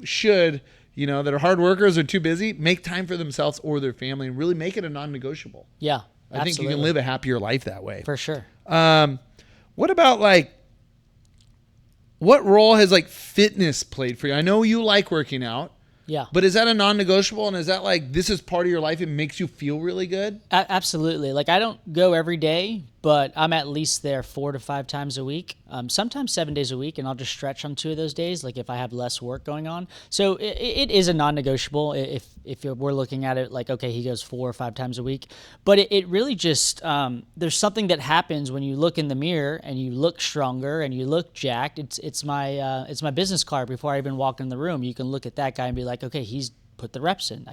Speaker 1: should, that are hard workers or too busy, make time for themselves or their family and really make it a non-negotiable.
Speaker 2: Yeah.
Speaker 1: I think you can live a happier life that way.
Speaker 2: For sure.
Speaker 1: What about what role has fitness played for you? I know you like working out.
Speaker 2: Yeah.
Speaker 1: But is that a non-negotiable, and is that this is part of your life? It makes you feel really good?
Speaker 2: Absolutely. I don't go every day, but I'm at least there 4 to 5 times a week, sometimes 7 days a week, and I'll just stretch on 2 of those days, if I have less work going on. So it is a non-negotiable if we're looking at it okay, he goes 4 or 5 times a week. But it really just, there's something that happens when you look in the mirror and you look stronger and you look jacked. It's my business card before I even walk in the room. You can look at that guy and be like, okay, he's put the reps in.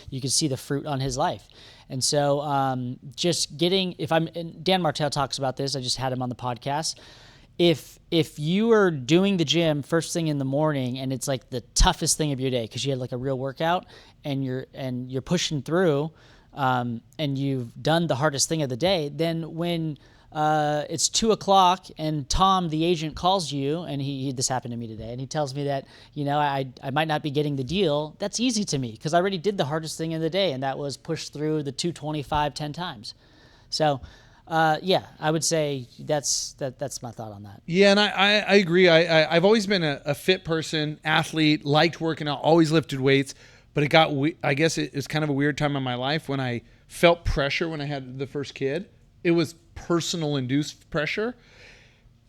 Speaker 2: You can see the fruit on his life. And so just getting, and Dan Martell talks about this, I just had him on the podcast. If you are doing the gym first thing in the morning and it's the toughest thing of your day because you had a real workout and you're pushing through and you've done the hardest thing of the day, then when it's 2:00 and Tom, the agent, calls you, and this happened to me today, and he tells me that, I might not be getting the deal. That's easy to me because I already did the hardest thing of the day, and that was push through the 225 10 times. So, I would say that's my thought on that.
Speaker 1: Yeah, and I agree. I've always been a fit person, athlete, liked working out, always lifted weights, but I guess it was kind of a weird time in my life when I felt pressure when I had the first kid. It was personal induced pressure.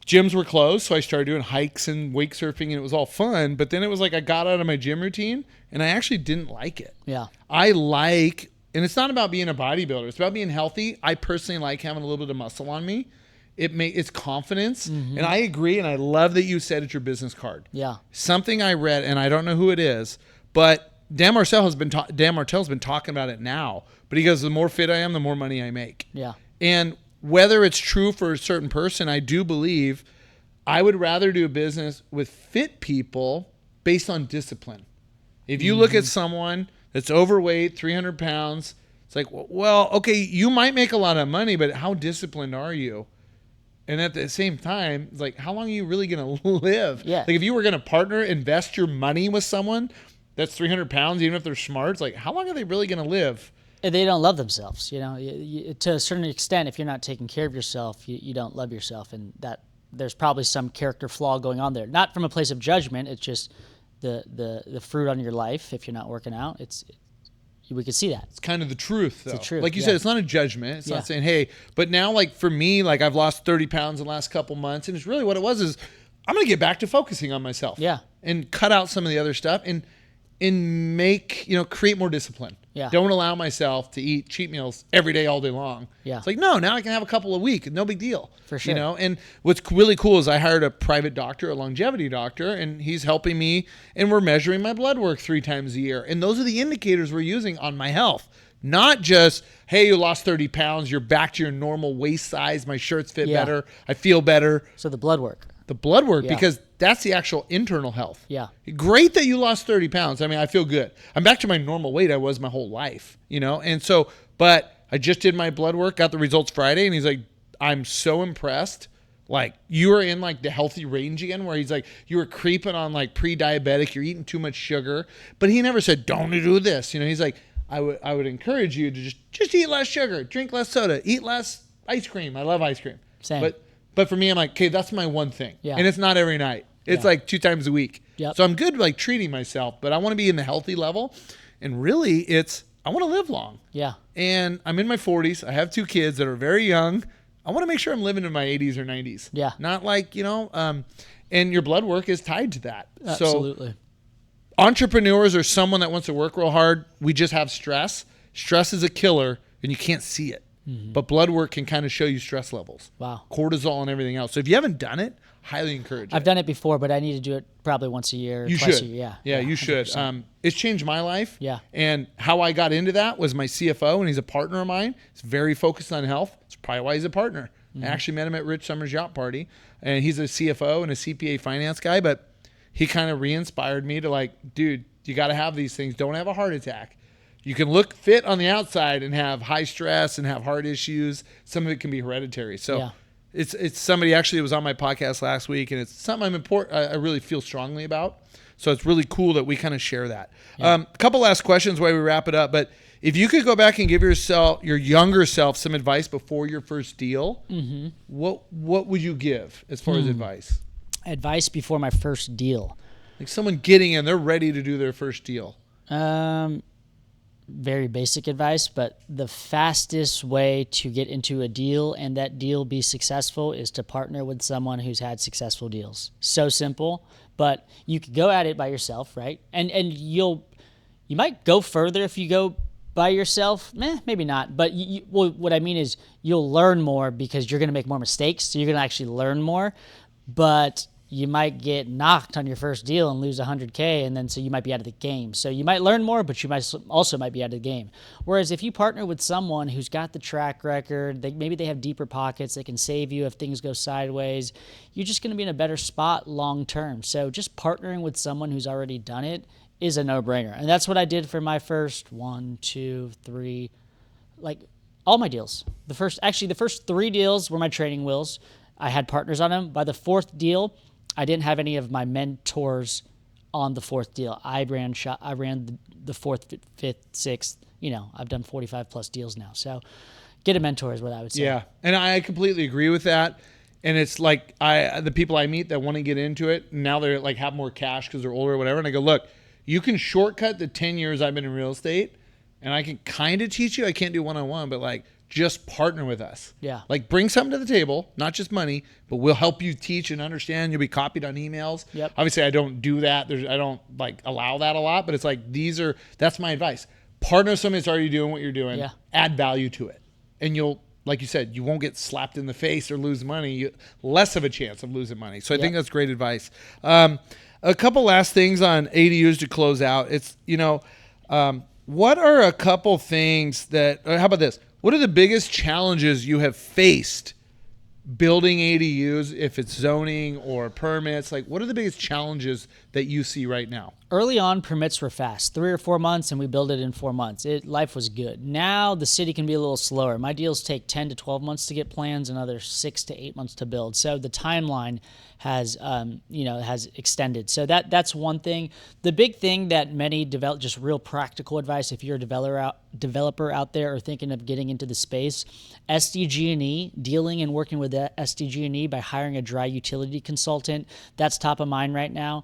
Speaker 1: Gyms were closed, so I started doing hikes and wake surfing, and it was all fun. But then it was I got out of my gym routine, and I actually didn't like it.
Speaker 2: Yeah.
Speaker 1: And it's not about being a bodybuilder. It's about being healthy. I personally like having a little bit of muscle on me. It's confidence. Mm-hmm. And I agree, and I love that you said it's your business card.
Speaker 2: Yeah.
Speaker 1: Something I read, and I don't know who it is, but Dan Martell's been talking about it now. But he goes, the more fit I am, the more money I make.
Speaker 2: Yeah.
Speaker 1: And whether it's true for a certain person, I do believe I would rather do a business with fit people based on discipline. If you look at someone that's overweight, 300 pounds, it's well, okay, you might make a lot of money, but how disciplined are you? And at the same time, it's how long are you really going to live?
Speaker 2: Yeah.
Speaker 1: If you were going to invest your money with someone that's 300 pounds, even if they're smart, it's how long are they really going to live?
Speaker 2: They don't love themselves, to a certain extent. If you're not taking care of yourself, you don't love yourself, and that there's probably some character flaw going on there. Not from a place of judgment. It's just the fruit on your life. If you're not working out, we could see that.
Speaker 1: It's kind of the truth, though.
Speaker 2: the truth,
Speaker 1: Like you
Speaker 2: yeah.
Speaker 1: said, it's not a judgment. It's
Speaker 2: Yeah.
Speaker 1: not saying, hey, but now, like for me, like I've lost 30 pounds in the last couple months, and it's really what it was is I'm going to get back to focusing on myself.
Speaker 2: Yeah.
Speaker 1: And cut out some of the other stuff and make, create more discipline.
Speaker 2: Yeah.
Speaker 1: Don't allow myself to eat cheat meals every day, all day long.
Speaker 2: Yeah.
Speaker 1: It's like, no, now I can have a couple a week. No big deal.
Speaker 2: For sure.
Speaker 1: And what's really cool is I hired a private doctor, a longevity doctor, and he's helping me, and we're measuring my blood work 3 times a year. And those are the indicators we're using on my health. Not just, hey, you lost 30 pounds, you're back to your normal waist size, my shirts fit
Speaker 2: Yeah.
Speaker 1: better, I feel better.
Speaker 2: So the blood work.
Speaker 1: The blood work,
Speaker 2: Yeah.
Speaker 1: because that's the actual internal health.
Speaker 2: Yeah.
Speaker 1: Great that you lost 30 pounds. I mean, I feel good. I'm back to my normal weight I was my whole life, And so, but I just did my blood work, got the results Friday, and he's like, I'm so impressed. Like, you are in like the healthy range again, where he's like, you were creeping on like pre-diabetic, you're eating too much sugar. But he never said, don't do this. He's like, I would encourage you to just eat less sugar, drink less soda, eat less ice cream. I love ice cream.
Speaker 2: Same.
Speaker 1: But for me, I'm like, okay, that's my one thing.
Speaker 2: Yeah.
Speaker 1: And it's not every night. It's
Speaker 2: Yeah.
Speaker 1: like 2 times a week.
Speaker 2: Yep.
Speaker 1: So I'm good like treating myself, but I want to be in the healthy level. And really I want to live long.
Speaker 2: Yeah.
Speaker 1: And I'm in my 40s. I have 2 kids that are very young. I want to make sure I'm living in my 80s or 90s.
Speaker 2: Yeah.
Speaker 1: Not like, and your blood work is tied to that.
Speaker 2: Absolutely.
Speaker 1: So entrepreneurs or someone that wants to work real hard, we just have stress. Stress is a killer and you can't see it. But blood work can kind of show you stress levels.
Speaker 2: Wow.
Speaker 1: Cortisol and everything else. So if you haven't done it, highly encourage it.
Speaker 2: I've done it before, but I need to do it probably once a year,
Speaker 1: You
Speaker 2: twice
Speaker 1: should.
Speaker 2: a year.
Speaker 1: Yeah, you should.
Speaker 2: 100%.
Speaker 1: It's changed my life.
Speaker 2: Yeah.
Speaker 1: And how I got into that was my CFO, and he's a partner of mine. He's very focused on health. That's probably why he's a partner. I actually met him at Rich Summers' yacht party, and he's a CFO and a CPA finance guy, but he kind of re-inspired me to like, dude, you got to have these things. Don't have a heart attack. You can look fit on the outside and have high stress and have heart issues. Some of it can be hereditary. So
Speaker 2: Yeah.
Speaker 1: it's somebody actually was on my podcast last week, and it's something I really feel strongly about. So it's really cool that we kind of share that. A couple last questions while we wrap it up. But if you could go back and give your younger self some advice before your first deal, what would you give as far as advice?
Speaker 2: Advice before my first deal.
Speaker 1: Like someone getting in, they're ready to do their first deal.
Speaker 2: Very basic advice, but the fastest way to get into a deal and that deal be successful is to partner with someone who's had successful deals. So simple, but you could go at it by yourself, right? And you might go further if you go by yourself. Maybe not. But what I mean is you'll learn more because you're going to make more mistakes. So you're going to actually learn more, but you might get knocked on your first deal and lose $100K, and then so you might be out of the game. So you might learn more, but you might be out of the game. Whereas if you partner with someone who's got the track record, maybe they have deeper pockets, they can save you if things go sideways, you're just going to be in a better spot long term. So just partnering with someone who's already done it is a no-brainer. And that's what I did for my first 1, 2, 3, like all my deals. The first 3 deals were my training wheels. I had partners on them. By the 4th deal, I didn't have any of my mentors on the 4th deal. I ran the 4th, 5th, 6th. I've done 45 plus deals now. So get a mentor is what I would say.
Speaker 1: Yeah, and I completely agree with that. And it's like the people I meet that want to get into it, now they're like have more cash because they're older or whatever. And I go, look, you can shortcut the 10 years I've been in real estate, and I can kind of teach you. I can't do one-on-one, but like just partner with us.
Speaker 2: Yeah.
Speaker 1: Like bring something to the table, not just money, but we'll help you teach and understand. You'll be copied on emails.
Speaker 2: Yep.
Speaker 1: Obviously, I don't do that. I don't like allow that a lot, but it's like that's my advice. Partner with somebody that's already doing what you're doing.
Speaker 2: Yeah.
Speaker 1: Add value to it. And you'll, like you said, you won't get slapped in the face or lose money. Less of a chance of losing money. So I think that's great advice. A couple last things on ADUs to close out. It's, what are a couple things how about this? What are the biggest challenges you have faced building ADUs, if it's zoning or permits? Like, what are the biggest challenges that you see right now?
Speaker 2: Early on, permits were fast, 3 or 4 months, and we built it in 4 months. Life was good. Now the city can be a little slower. My deals take 10 to 12 months to get plans, another 6 to 8 months to build. So the timeline has extended. So that's one thing. The big thing that many just real practical advice, if you're a developer out there or thinking of getting into the space, SDG&E, dealing and working with the SDG&E by hiring a dry utility consultant, that's top of mind right now.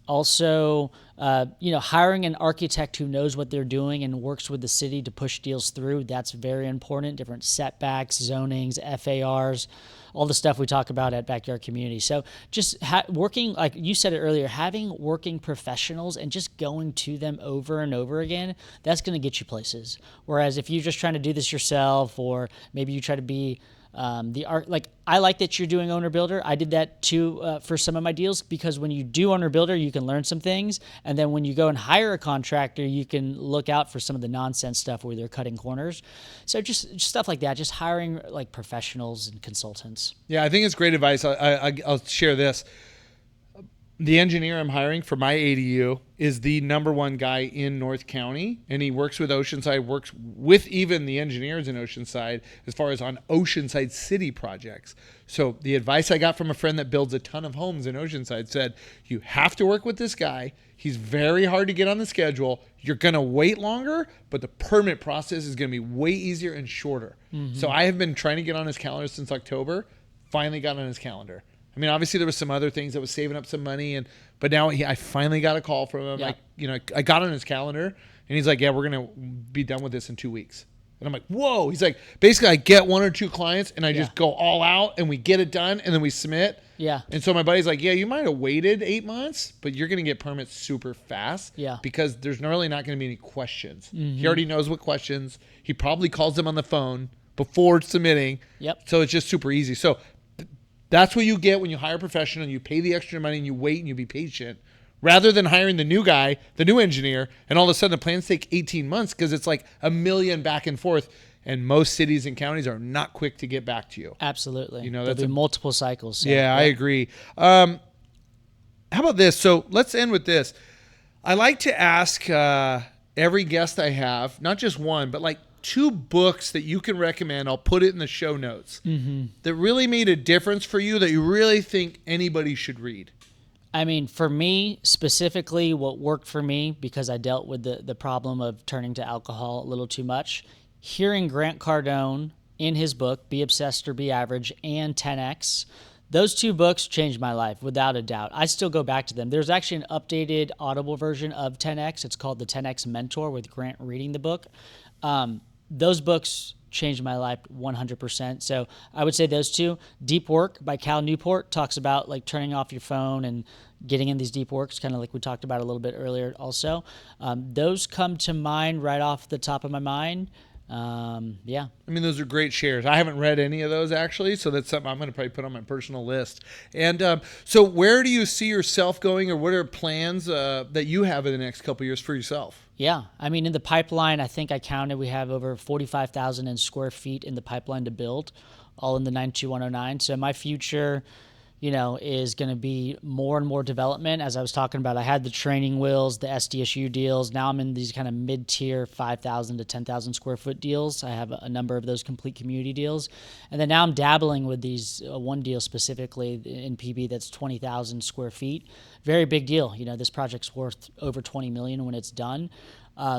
Speaker 2: Also, hiring an architect who knows what they're doing and works with the city to push deals through. That's very important. Different setbacks, zonings, FARs, all the stuff we talk about at Backyard Community. So just working, like you said it earlier, having working professionals and just going to them over and over again, that's going to get you places. Whereas if you're just trying to do this yourself, or maybe you try to be I like that you're doing owner builder. I did that too for some of my deals, because when you do owner builder, you can learn some things, and then when you go and hire a contractor, you can look out for some of the nonsense stuff where they're cutting corners. So just stuff like that, just hiring like professionals and consultants.
Speaker 1: Yeah, I think it's great advice. I'll share this. The engineer I'm hiring for my ADU is the number one guy in North County, and he works with Oceanside, works with even the engineers in Oceanside as far as on Oceanside city projects. So the advice I got from a friend that builds a ton of homes in Oceanside said, you have to work with this guy. He's very hard to get on the schedule. You're going to wait longer, but the permit process is going to be way easier and shorter. Mm-hmm. So I have been trying to get on his calendar since October, finally got on his calendar. I mean, obviously there was some other things that was saving up some money, but now I finally got a call from him.
Speaker 2: Yeah.
Speaker 1: I got on his calendar, and he's like, "Yeah, we're gonna be done with this in 2 weeks." And I'm like, "Whoa!" He's like, basically, I get one or two clients, and I just go all out, and we get it done, and then we submit.
Speaker 2: Yeah.
Speaker 1: And so my buddy's like, "Yeah, you might have waited 8 months, but you're gonna get permits super fast.
Speaker 2: Yeah.
Speaker 1: Because there's really not gonna be any questions.
Speaker 2: Mm-hmm.
Speaker 1: He already knows what questions. He probably calls them on the phone before submitting.
Speaker 2: Yep.
Speaker 1: So it's just super easy. So." That's what you get when you hire a professional and you pay the extra money and you wait and you be patient, rather than hiring the new guy, the new engineer, and all of a sudden the plans take 18 months because it's like a million back and forth. And most cities and counties are not quick to get back to you.
Speaker 2: Absolutely.
Speaker 1: There'll
Speaker 2: be multiple cycles. So,
Speaker 1: I agree. How about this? So let's end with this. I like to ask every guest I have, not just one, but like 2 books that you can recommend. I'll put it in the show notes, that really made a difference for you, that you really think anybody should read.
Speaker 2: I mean, for me specifically, what worked for me, because I dealt with the problem of turning to alcohol a little too much, hearing Grant Cardone in his book, Be Obsessed or Be Average, and 10X, those 2 books changed my life without a doubt. I still go back to them. There's actually an updated Audible version of 10X. It's called the 10X Mentor, with Grant reading the book. Those books changed my life 100%. So I would say those 2. Deep Work by Cal Newport talks about like turning off your phone and getting in these deep works, kind of like we talked about a little bit earlier also. Those come to mind right off the top of my mind. I
Speaker 1: mean, those are great shares. I haven't read any of those actually, so that's something I'm going to probably put on my personal list. And so where do you see yourself going, or what are plans that you have in the next couple of years for yourself?
Speaker 2: Yeah, I mean, in the pipeline, I think I counted, we have over 45,000 square feet in the pipeline to build, all in the 92109. So my future, is going to be more and more development. As I was talking about, I had the training wheels, the SDSU deals. Now I'm in these kind of mid-tier 5,000 to 10,000 square foot deals. I have a number of those complete community deals. And then now I'm dabbling with these one deal specifically in PB that's 20,000 square feet. Very big deal. This project's worth over 20 million when it's done.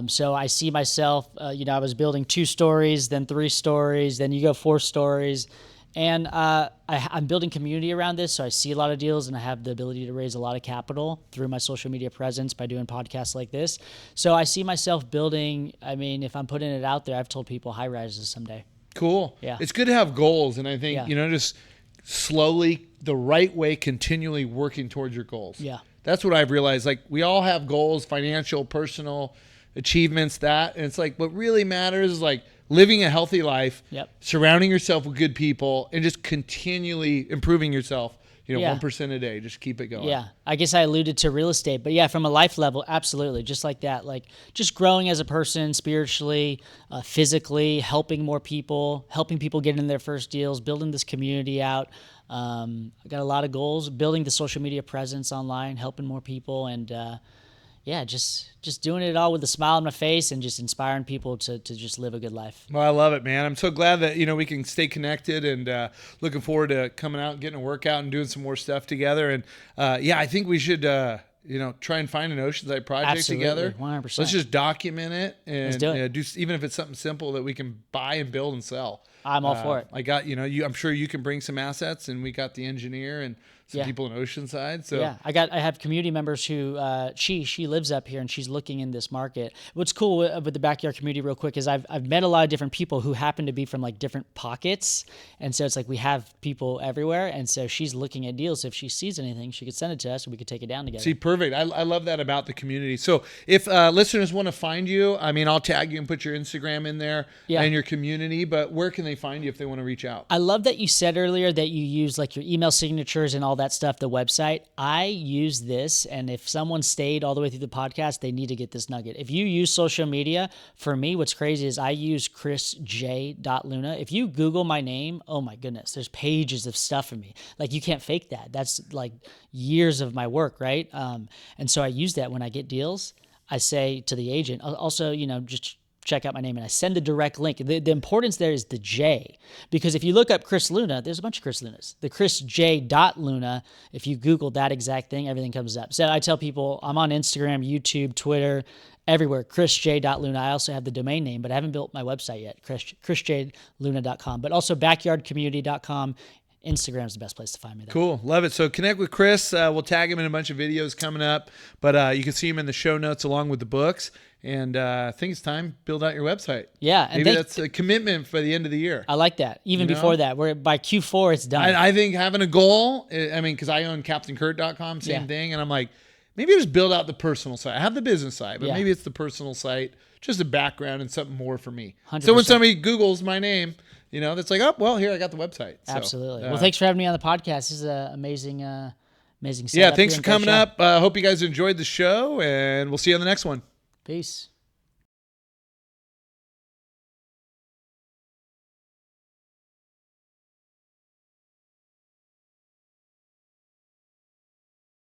Speaker 2: So I see myself, I was building 2 stories, then 3 stories, then you go 4 stories. And I'm building community around this, so I see a lot of deals, and I have the ability to raise a lot of capital through my social media presence by doing podcasts like this. So I see myself building, if I'm putting it out there, I've told people high rises someday.
Speaker 1: Cool.
Speaker 2: Yeah.
Speaker 1: It's good to have goals, and I think, just slowly, the right way, continually working towards your goals.
Speaker 2: Yeah.
Speaker 1: That's what I've realized. Like, we all have goals, financial, personal, achievements, and it's like what really matters is like living a healthy life, surrounding yourself with good people, and just continually improving yourself. 1% a day, just keep it going.
Speaker 2: Yeah, I guess I alluded to real estate, but yeah, from a life level, absolutely, just like that, like just growing as a person spiritually, physically, helping more people, helping people get in their first deals, building this community out. I got a lot of goals, building the social media presence online, helping more people, and just doing it all with a smile on my face and just inspiring people to just live a good life.
Speaker 1: Well, I love it, man. I'm so glad that, we can stay connected, and looking forward to coming out and getting a workout and doing some more stuff together. And I think we should, try and find an Oceanside project together.
Speaker 2: 100%.
Speaker 1: Let's just document it and
Speaker 2: Let's do it.
Speaker 1: do, even if it's something simple that we can buy and build and sell.
Speaker 2: I'm all for it.
Speaker 1: I got, I'm sure you can bring some assets, and we got the engineer and some people in Oceanside. So
Speaker 2: yeah, I have community members who she lives up here and she's looking in this market. What's cool with the backyard community, real quick, is I've met a lot of different people who happen to be from like different pockets, and so it's like we have people everywhere, and so she's looking at deals. If she sees anything, she could send it to us and we could take it down together.
Speaker 1: See, perfect. I love that about the community. So if listeners want to find you, I mean, I'll tag you and put your Instagram in there and your community. But where can they find you if they want to reach out?
Speaker 2: I love that you said earlier that you use like your email signatures and all that stuff, the website. I use this, and if someone stayed all the way through the podcast, they need to get this nugget. If you use social media, for me, what's crazy is I use chrisj.luna. If you Google my name, oh my goodness, there's pages of stuff for me. Like, you can't fake that. That's like years of my work, right? And so I use that when I get deals. I say to the agent, also, just check out my name, and I send a direct link. The importance there is the J, because if you look up Chris Luna, there's a bunch of Chris Lunas. The chrisj.luna, if you Google that exact thing, everything comes up. So I tell people I'm on Instagram, YouTube, Twitter, everywhere, chrisj.luna. I also have the domain name, but I haven't built my website yet, chrisjluna.com, but also backyardcommunity.com. Instagram's the best place to find me.
Speaker 1: Cool. Love it. So connect with Chris. We'll tag him in a bunch of videos coming up, but you can see him in the show notes along with the books. And I think it's time to build out your website.
Speaker 2: Yeah.
Speaker 1: Maybe that's a commitment for the end of the year.
Speaker 2: I like that. Even before that, we're by Q4, it's done.
Speaker 1: I think having a goal, because I own CaptainCurt.com, same thing. And I'm like, maybe just build out the personal site. I have the business side, but maybe it's the personal site, just a background and something more for me.
Speaker 2: 100%.
Speaker 1: So when somebody Googles my name, that's like, oh, well, here, I got the website. So,
Speaker 2: absolutely. Well, thanks for having me on the podcast. This is an amazing setup.
Speaker 1: Yeah, thanks for coming up. Hope you guys enjoyed the show, and we'll see you on the next one.
Speaker 2: Peace.